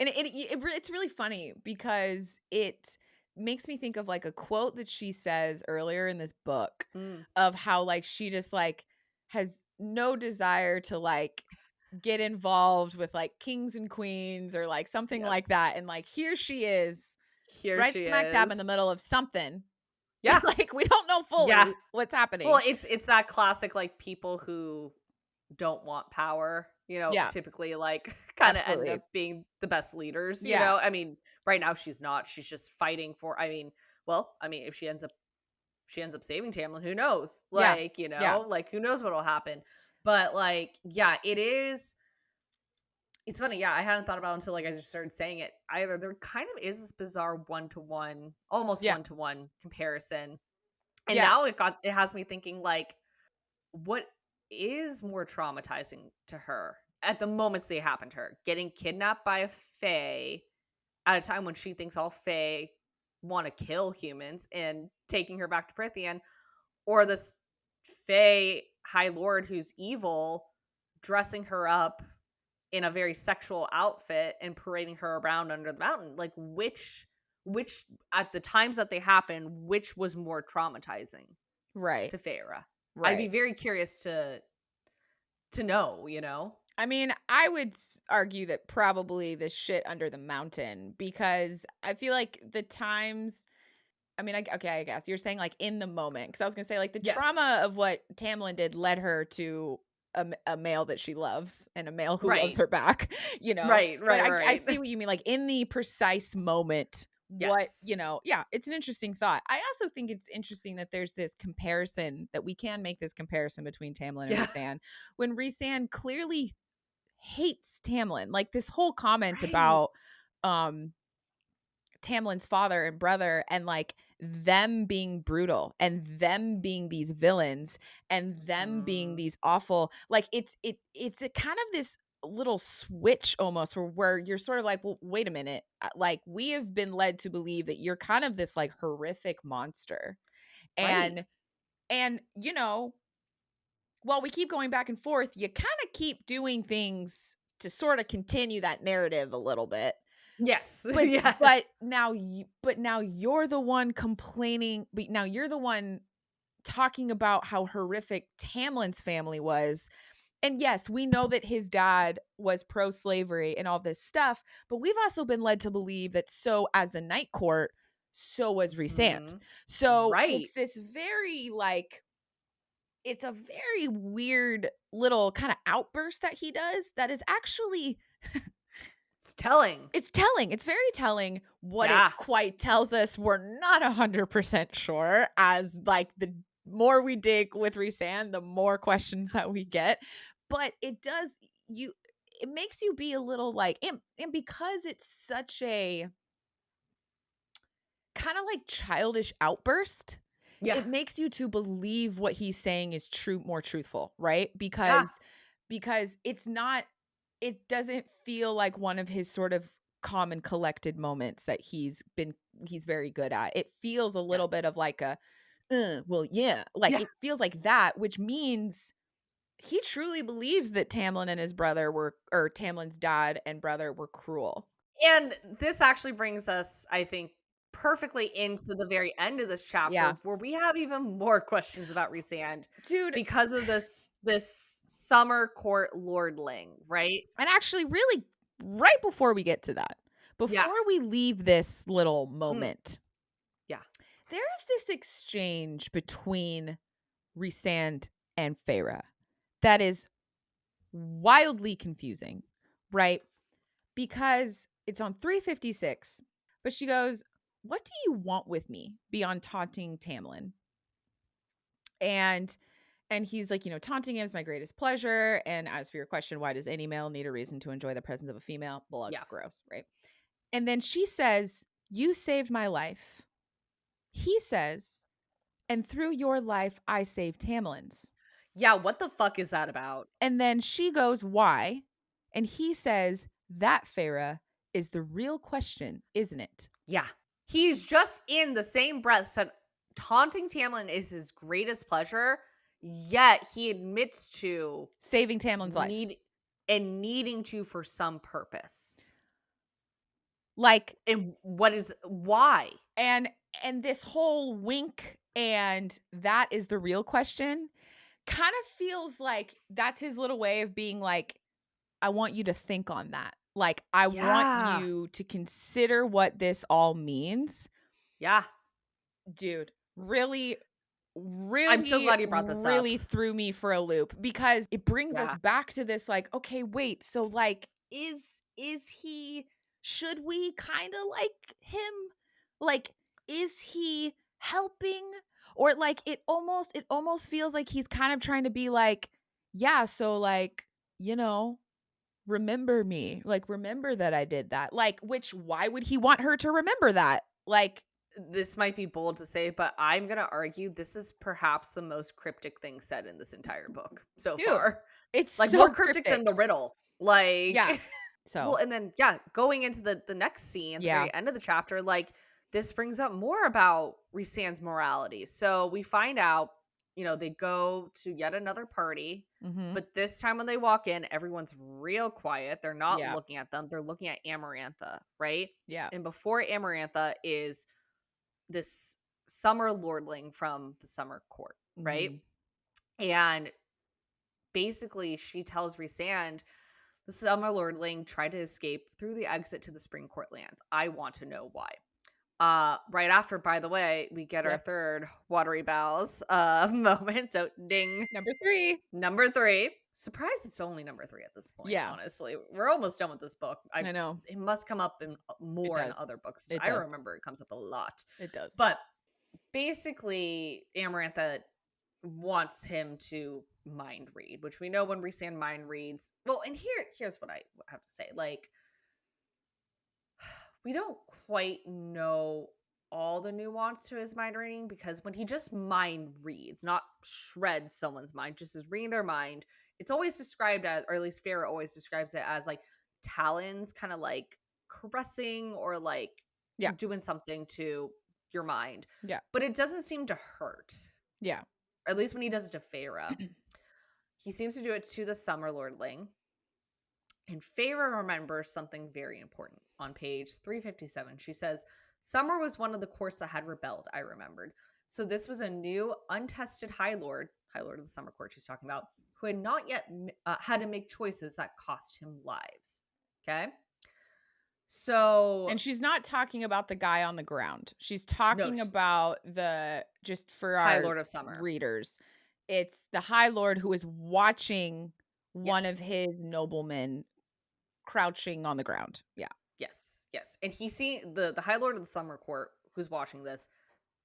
and it's really funny because it makes me think of like a quote that she says earlier in this book mm, of how like she just like has no desire to like get involved with like kings and queens or like something yep. like that, and like here she is Here right she smack dab in the is. middle of something. Yeah. Like we don't know Yeah. fully what's Well, happening. it's that classic like people who don't want power, Yeah, typically like kind of end absolutely. up being the best Yeah. leaders. I mean, right now she's not. She's just fighting for if she ends up saving Tamlin, who knows? Yeah. Like, Yeah. like who knows what'll happen. But like, yeah, it's funny, yeah, I hadn't thought about it until like I just started saying it. Either there kind of is this bizarre one-to-one, almost Yeah. one-to-one comparison. And Yeah. now it has me thinking like what is more traumatizing to her at the moments they happen to her? Getting kidnapped by a fae at a time when she thinks all fae want to kill humans and taking her back to Prithian, or this fae high lord who's evil dressing her up in a very sexual outfit and parading her around under the mountain. Like which at the times that they happen, which was more traumatizing Right. to Feyre? I'd be Right. very curious to know. I mean, I would argue that probably the shit under the mountain, because I feel like the times, I mean, okay, I guess you're saying like in the moment, because I was gonna say like the Yes. trauma of what Tamlin did led her to a male that she loves and a male who loves Right. her back, you know? Right, But right, I right. see what you mean, like, in the precise moment, what Yes. yeah, it's an interesting thought. I also think it's interesting that there's this comparison, that we can make this comparison between Tamlin and Yeah. Rhysand, when Rhysand clearly hates Tamlin. Like, this whole comment Right. about, um Tamlin's father and brother, and like them being brutal and them being these villains and them being Mm, these awful, like it's a kind of this little switch almost where you're sort of like, well, wait a minute, like we have been led to believe that you're kind of this like horrific monster, right. and you know, while we keep going back and forth, you kind of keep doing things to sort of continue that narrative a little bit. Yes. But Yeah. now you're the one complaining, but now you're the one talking about how horrific Tamlin's family was. And yes, we know that his dad was pro-slavery and all this stuff, but we've also been led to believe that, so as the Night Court, so was Rhysand. Mhm. So Right. it's this very like, it's a very weird little kind of outburst that he does that is actually, It's telling. it's telling. It's very telling. What it Yeah. quite tells us, we're not 100% sure, as like the more we dig with Rhysand, the more questions that we get. But it does, you it makes you be a little like, and because it's such a kind of like childish outburst, Yeah. it makes you to believe what he's saying is true, more truthful, right? Yeah. Because it's not, it doesn't feel like one of his sort of calm and collected moments that he's very good at. It feels a little bit Yes. of like a, well, yeah, like Yeah. it feels like that, which means he truly believes that Tamlin and his brother were, or Tamlin's dad and brother were cruel. And this actually brings us, I think, perfectly into the very end of this chapter Yeah. where we have even more questions about Rhysand Dude, because of this summer court lordling, right? and actually really right before we get to that, Yeah. before we leave this little Mm, moment, yeah. there is this exchange between Rhysand and Feyre that is wildly confusing, right? Because it's on 356, but she goes, "What do you want with me beyond taunting Tamlin?" And he's like, taunting him is my greatest pleasure. And as for your question, why does any male need a reason to enjoy the presence of a female? Blah, Yeah. gross, right? And then she says, "You saved my life." He says, "And through your life, I saved Tamlin's." Yeah, what the fuck is that about? And then she goes, "Why?" And he says, "That, Feyre, is the real question, isn't it?" Yeah. He's just in the same breath said taunting Tamlin is his greatest pleasure, yet he admits to Saving Tamlin's life. needing to for some purpose. Like, And what is why? and this whole wink and that is the real question kind of feels like that's his little way of being like, I want you to think on that. Like, I want Yeah. you to consider what this all means. Yeah. Dude, really, I'm so really, glad you brought this up. really threw me for a loop, because it brings us Yeah. back to this like, okay, wait, so like, is he, should we kind of like him? Like, is he helping? Or like, it almost feels like he's kind of trying to be like, yeah, so like, you know, remember me, like, remember that I did that, like, which, why would he want her to remember that, like, This might be bold to say, but I'm going to argue this is perhaps the most cryptic thing said in this entire book so dude, far. it's Like so more cryptic than cryptic. the riddle. Yeah. Like well, So, and then yeah, going into the next scene at the yeah. very end of the chapter, like this brings up more about Rhysand's morality. So we find out, they go to yet another party, Mhm. but this time when they walk in, everyone's real quiet. They're not Yeah. looking at them. They're looking at Amarantha, right? Yeah. And before Amarantha is this summer lordling from the summer court, right? Mhm. And basically she tells Rhysand, the summer lordling tried to escape through the exit to the spring court lands. I want to know why. Right after, by the way, we get our Yep. third watery bowels moment. So ding, Number 3. number 3. Surprised it's only number 3 at this point, Yeah, honestly. We're almost done with this book. I know. It must come up in It more in does. other books. It I does. remember it comes up a lot. It does. But basically, Amarantha wants him to mind read, which we know when Rhysand mind reads. Well, and here's what I have to say. Like, we don't quite know all the nuance to his mind reading, because when he just mind reads, not shreds someone's mind, just is reading their mind, it's always described as, or at least Feyre always describes it as, like talons kind of like caressing or like Yeah. doing something to your mind. Yeah. But it doesn't seem to hurt. Yeah. Or at least when he does it to Feyre. He seems to do it to the Summer Lordling. And Feyre remembers something very important on page 357. She says, Summer was one of the courts that had rebelled, I remembered. So this was a new, untested High Lord of the Summer Court she's talking about, who had not yet had to make choices that cost him lives. Okay? So... And she's not talking about the guy on the ground. She's talking about just for High our Lord of Summer readers, it's the High Lord who is watching one of Yes. his noblemen crouching on the ground. Yeah. Yes. And he the High Lord of the Summer Court, who's watching this,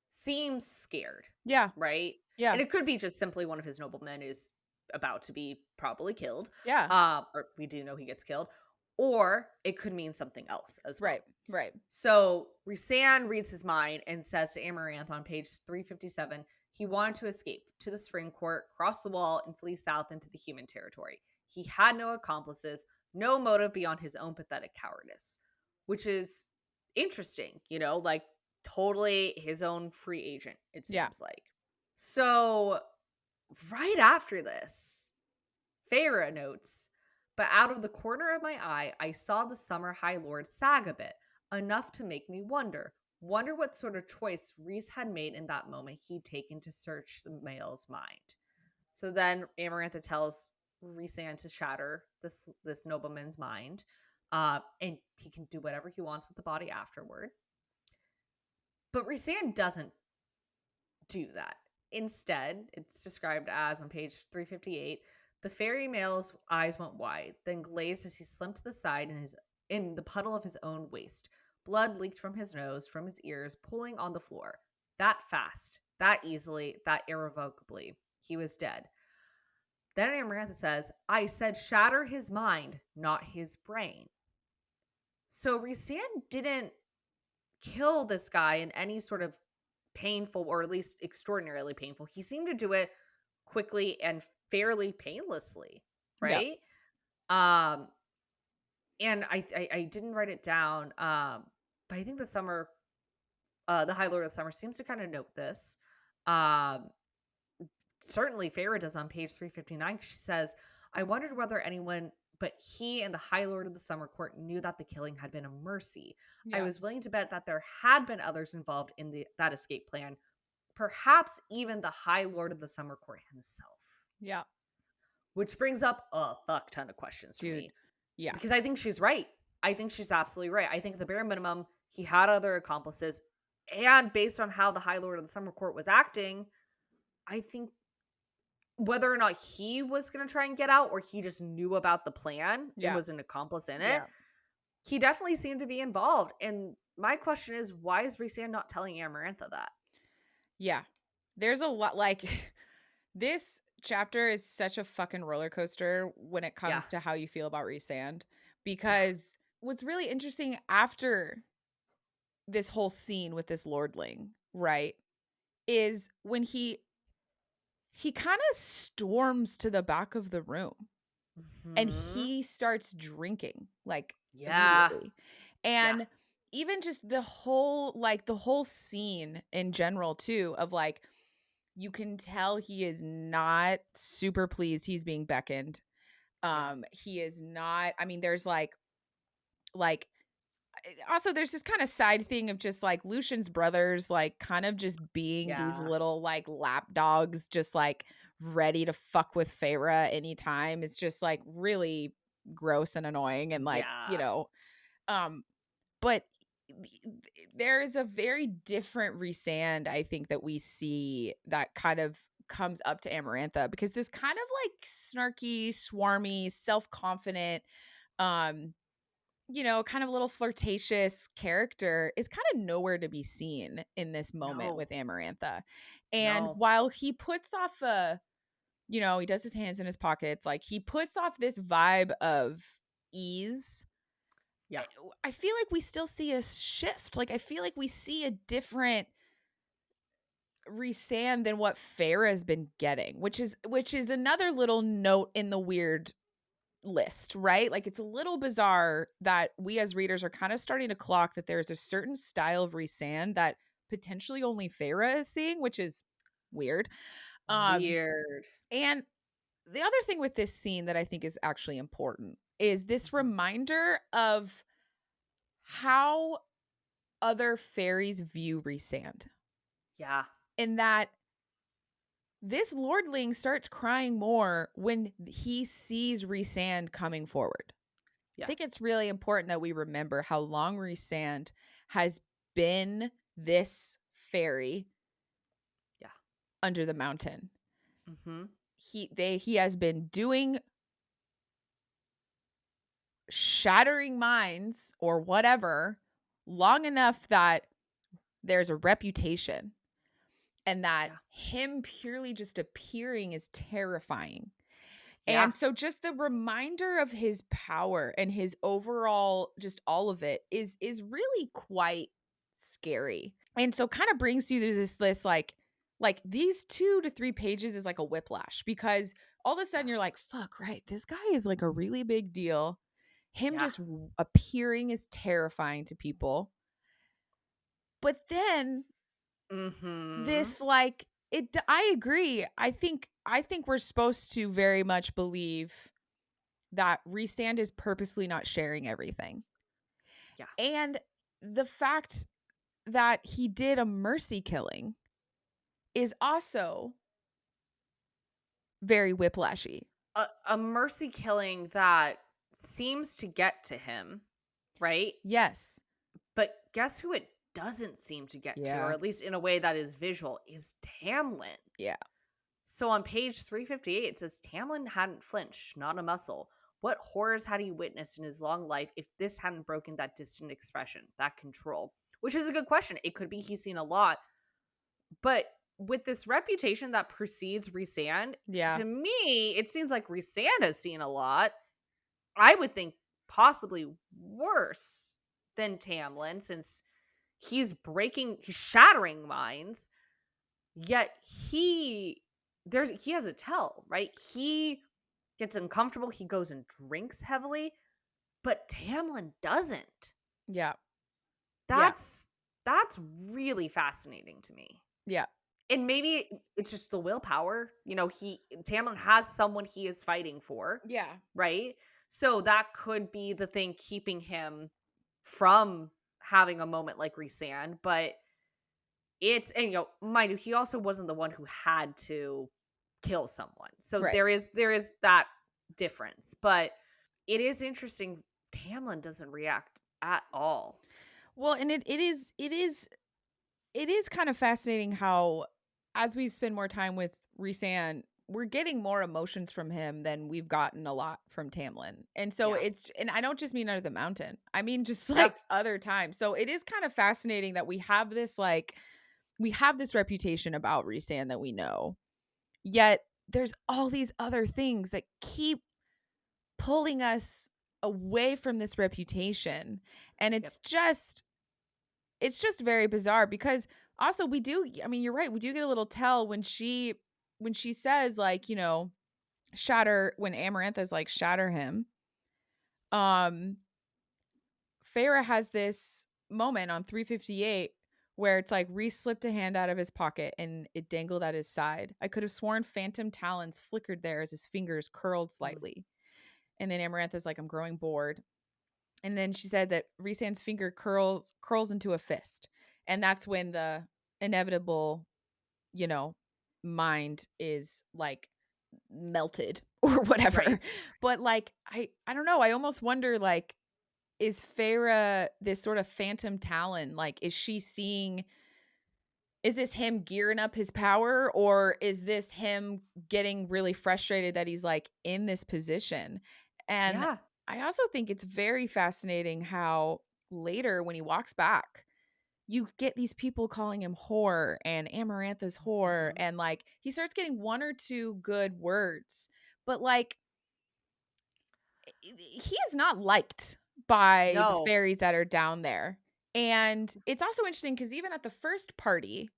seems scared. Yeah. Right? Yeah. And it could be just simply one of his noblemen is about to be probably killed. Yeah. Or we do know he gets killed. Or it could mean something else as well. Right. So Rhysand reads his mind and says to Amarantha on page 357, he wanted to escape to the Spring Court, cross the wall, and flee south into the human territory. He had no accomplices, no motive beyond his own pathetic cowardice, which is interesting, like totally his own free agent, it seems like. So right after this, Feyre notes, but out of the corner of my eye, I saw the Summer High Lord sag a bit, enough to make me wonder what sort of choice Rhys had made in that moment he'd taken to search the male's mind. So then Amarantha tells Rhysand to shatter this nobleman's mind, and he can do whatever he wants with the body afterward. But Rhysand doesn't do that. Instead, it's described as on page 358, the fairy male's eyes went wide, then glazed as he slumped to the side in the puddle of his own waste. Blood leaked from his nose, from his ears, pooling on the floor. That fast, that easily, that irrevocably. He was dead. Then Amarantha says, I said shatter his mind, not his brain. So Rhysand didn't kill this guy in any sort of painful, or at least extraordinarily painful. He seemed to do it quickly and fairly painlessly, right? Yeah. And I didn't write it down, but I think the High Lord of Summer seems to kind of note this. Certainly Feyre does on page 359. She says, I wondered whether anyone but he and the High Lord of the Summer Court knew that the killing had been a mercy. Yeah. I was willing to bet that there had been others involved in that escape plan, perhaps even the High Lord of the Summer Court himself. Yeah. Which brings up a fuck ton of questions for me. Yeah. Because I think she's right. I think she's absolutely right. I think at the bare minimum, he had other accomplices. And based on how the High Lord of the Summer Court was acting, I think whether or not he was going to try and get out, or he just knew about the plan and was an accomplice in it, he definitely seemed to be involved. And my question is, why is Rhysand not telling Amarantha that? Yeah. There's a lot, like, this chapter is such a fucking roller coaster when it comes to how you feel about Rhysand. Because what's really interesting after this whole scene with this lordling, right, is when he kind of storms to the back of the room and he starts drinking, like, immediately. And even just the whole scene in general too, of like, you can tell he is not super pleased he's being beckoned. He is not, I mean, there's like also there's this kind of side thing of just like Lucian's brothers, like kind of just being these little like lap dogs, just like ready to fuck with Feyre anytime. It's just like really gross and annoying. And like, but there is a very different Rhysand, I think, that we see that kind of comes up to Amarantha, because this kind of like snarky, swarmy, self-confident, um, kind of little flirtatious character is kind of nowhere to be seen in this moment No, with Amarantha. And no. while he puts off he does his hands in his pockets, like he puts off this vibe of ease. Yeah. I feel like we still see a shift. Like I feel like we see a different Rhysand than what Feyre has been getting, which is another little note in the weird list, right? Like it's a little bizarre that we as readers are kind of starting to clock that there's a certain style of Rhysand that potentially only Feyre is seeing, which is weird. Um Weird. and the other thing with this scene that I think is actually important is this Mhm. reminder of how other fairies view Rhysand. Yeah. In that this lordling starts crying more when he sees Rhysand coming forward. I Yeah. think it's really important that we remember how long Rhysand has been this fairy Yeah. under the mountain. Mhm. He has been doing shattering minds or whatever long enough that there's a reputation, and that Yeah. him purely just appearing is terrifying. Yeah. And so just the reminder of his power and his overall just all of it is really quite scary. And so kind of brings you to this list like these 2 to 3 pages is like a whiplash, because all of a Yeah. sudden you're like, fuck, right? This guy is like a really big deal. Him Yeah. just appearing is terrifying to people. But then Mhm. this like I agree. I think we're supposed to very much believe that Rhysand is purposely not sharing everything. Yeah. And the fact that he did a mercy killing is also very whiplashy. A mercy killing that seems to get to him, right? Yes. But guess who it doesn't seem to get to, or Yeah. at least in a way that is visual, is Tamlin. Yeah. So on page 358, it says Tamlin hadn't flinched, not a muscle. What horrors had he witnessed in his long life if this hadn't broken that distant expression, that control? Which is a good question. It could be he's seen a lot, but with this reputation that precedes Rhysand, Yeah. to me, it seems like Rhysand has seen a lot. I would think possibly worse than Tamlin, since he's shattering minds, yet he has a tell, right? He gets uncomfortable, he goes and drinks heavily, but Tamlin doesn't. Yeah. Yeah. That's that's really fascinating to me. Yeah. And maybe it's just the willpower. He Tamlin has someone he is fighting for, Yeah. right? So that could be the thing keeping him from having a moment like Rhysand, but and mind you, he also wasn't the one who had to kill someone. So Right. there is that difference. But it is interesting Tamlin doesn't react at all. Well, and it is kind of fascinating how, as we've spent more time with Rhysand, we're getting more emotions from him than we've gotten a lot from Tamlin. And so Yeah. and I don't just mean under the mountain. I mean just Yeah. like other times. So it is kind of fascinating that we have this reputation about Rhysand that we know. Yet there's all these other things that keep pulling us away from this reputation. And Yep. it's just very bizarre, because also I mean, you're right, we do get a little tell when she says, like, shatter, when Amarantha's like, shatter him. um Feyre has this moment on 358 where it's like Rhys slipped a hand out of his pocket and it dangled at his side. I could have sworn phantom talons flickered there as his fingers curled Mm. slightly. And then Amarantha's like, I'm growing bored. And then she said that Rhysand's finger curls into a fist. And that's when the inevitable, you know, mind is like melted or Right. whatever. But like I don't know, I almost wonder, like, is Feyre this sort of phantom Talon? Like, is this him gearing up his power, or is this him getting really frustrated that he's like in this position? And Yeah. I also think it's very fascinating how later when he walks back, you get these people calling him whore and Amarantha's whore, Mhm. and like he starts getting one or two good words, but like he is not liked by the No. fairies that are down there. And it's also interesting because even at the first party,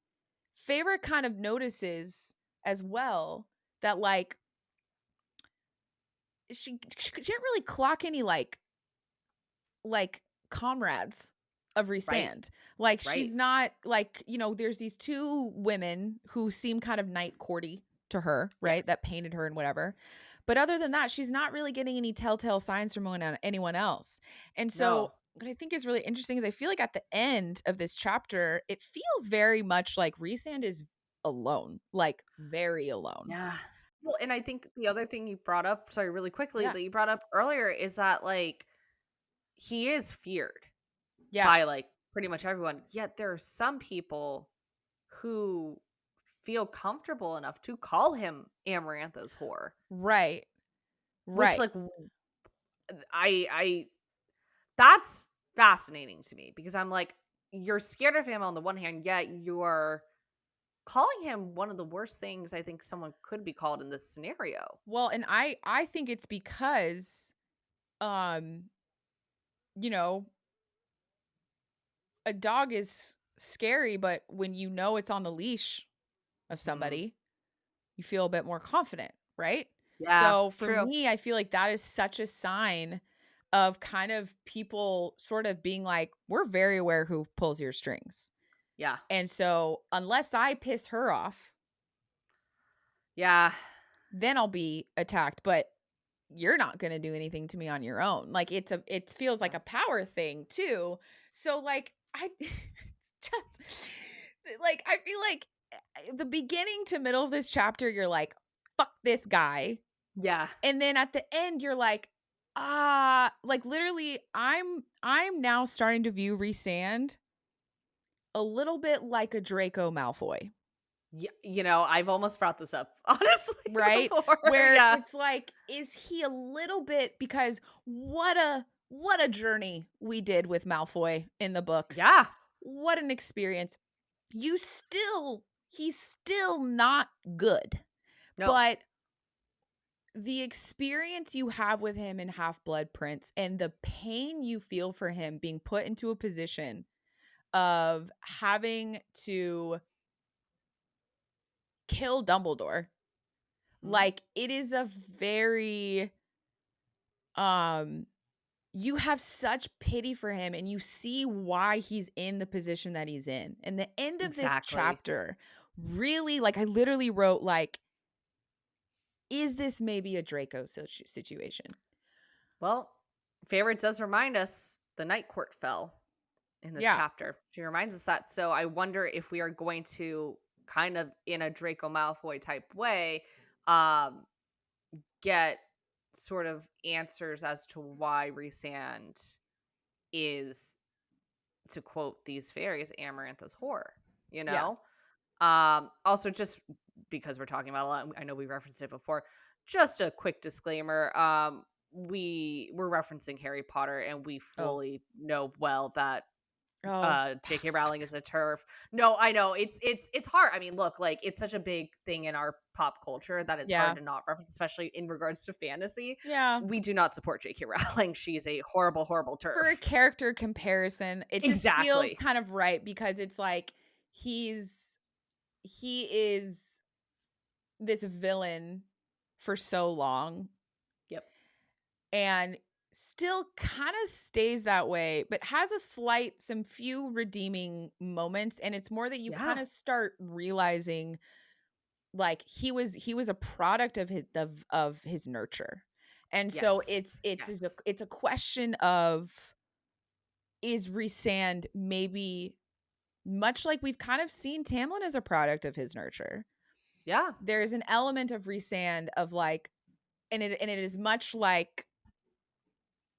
Feyre kind of notices as well that like she didn't really clock any like comrades of Right. Rhysand. Like Right. she's not like, there's these two women who seem kind of night courty to her, Yeah. right? That painted her and whatever. But other than that, she's not really getting any telltale signs from anyone else. And so No. what I think is really interesting is I feel like at the end of this chapter, it feels very much like Rhysand is alone, like very alone. Yeah. Well, and I think the other thing you brought up, sorry, really quickly, Yeah. that you brought up earlier is that like he is feared Yeah. by like pretty much everyone. Yet there are some people who feel comfortable enough to call him Amarantha's whore, Right. which Right. like I that's fascinating to me because I'm like, you're scared of him on the one hand, yet you're calling him one of the worst things I think someone could be called in this scenario. Well, and I think it's because um you know, a dog is scary, but when you know it's on the leash of Mhm. somebody, you feel a bit more confident, right? Yeah, So for true. me, I feel like that is such a sign of kind of people sort of being like, we're very aware who pulls your strings. Yeah. And so unless I piss her off, Yeah. then I'll be attacked. But you're not going to do anything to me on your own. Like it feels like Yeah. a power thing too. So like I just like I feel like the beginning to middle of this chapter you're like fuck this guy. Yeah. And then at the end you're like like literally I'm now starting to view Rhysand a little bit like a Draco Malfoy. I've almost brought this up honestly Right? before. Where Yeah. it's like, is he a little bit because what a journey we did with Malfoy in the books. Yeah. What an experience. He's still not good. No. But the experience you have with him in Half-Blood Prince and the pain you feel for him being put into a position of having to kill Dumbledore. Mhm. Like it is a very um you have such pity for him and you see why he's in the position that he's in. And the end of this Exactly. chapter really like I literally wrote like is this maybe a Draco situation? Well, favorite does remind us the night court fell in this Yeah. chapter. She reminds us that. So I wonder if we are going to kind of in a Draco Malfoy type way um get sort of answers as to why Rhysand is, to quote these fairies, Amarantha's whore, you Yeah. know? Also just because we're talking about a lot, I know we referenced it before. Just a quick disclaimer. We're referencing Harry Potter and we Oh. fully know well that Oh. JK Rowling is a turf. No, I know. It's hard. I mean, look, like it's such a big thing in our pop culture that it's hard Yeah. to not reference, especially in regards to fantasy. Yeah. We do not support JK Rowling. She's a horrible, horrible For a turf. character comparison, it just feels Exactly. kind of right because it's like he is this villain for so long Yep. and still kind of stays that way but has some few redeeming moments, and it's more that you Yeah. kind of start realizing like he was a product of his nurture. And so Yes. Yes. it's a question of is Rhysand maybe much like we've kind of seen Tamlin as a product of his nurture. Yeah. There's an element of Rhysand of like and it is much like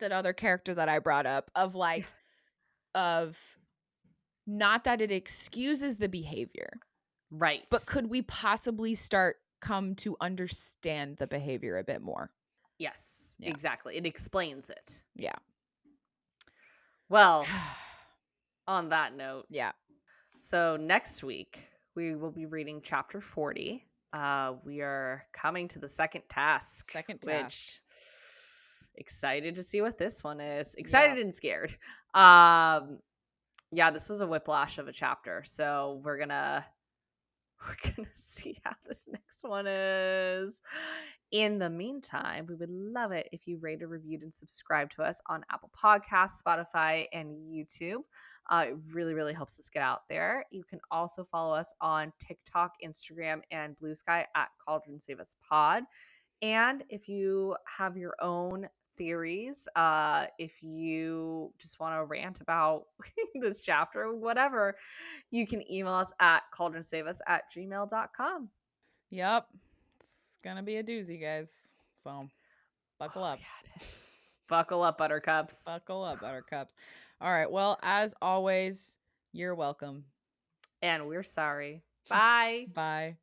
that other character that I brought up of like, of not that it excuses the behavior, Right. but could we possibly come to understand the behavior a bit more? Yes, Yeah. exactly. It explains it. Yeah. Well, on that note, Yeah. so next week we will be reading chapter 40. We are coming to the second task, Second task. which excited to see what this one is. Yeah. Excited and scared. Yeah, this was a whiplash of a chapter, so we're gonna see how this next one is. In the meantime, we would love it if you rated, reviewed, and subscribe to us on Apple Podcasts, Spotify, and YouTube. It really, really helps us get out there. You can also follow us on TikTok, Instagram, and Blue Sky at Cauldron Save Us Pod. And if you have your own theories, if you just want to rant about this chapter, whatever, you can email us at cauldronsaveus@gmail.com. Yep. It's gonna be a doozy, guys. So buckle up. Yeah, it is. Buckle up, buttercups. Buckle up, buttercups. All right. Well, as always, you're welcome. And we're sorry. Bye. Bye.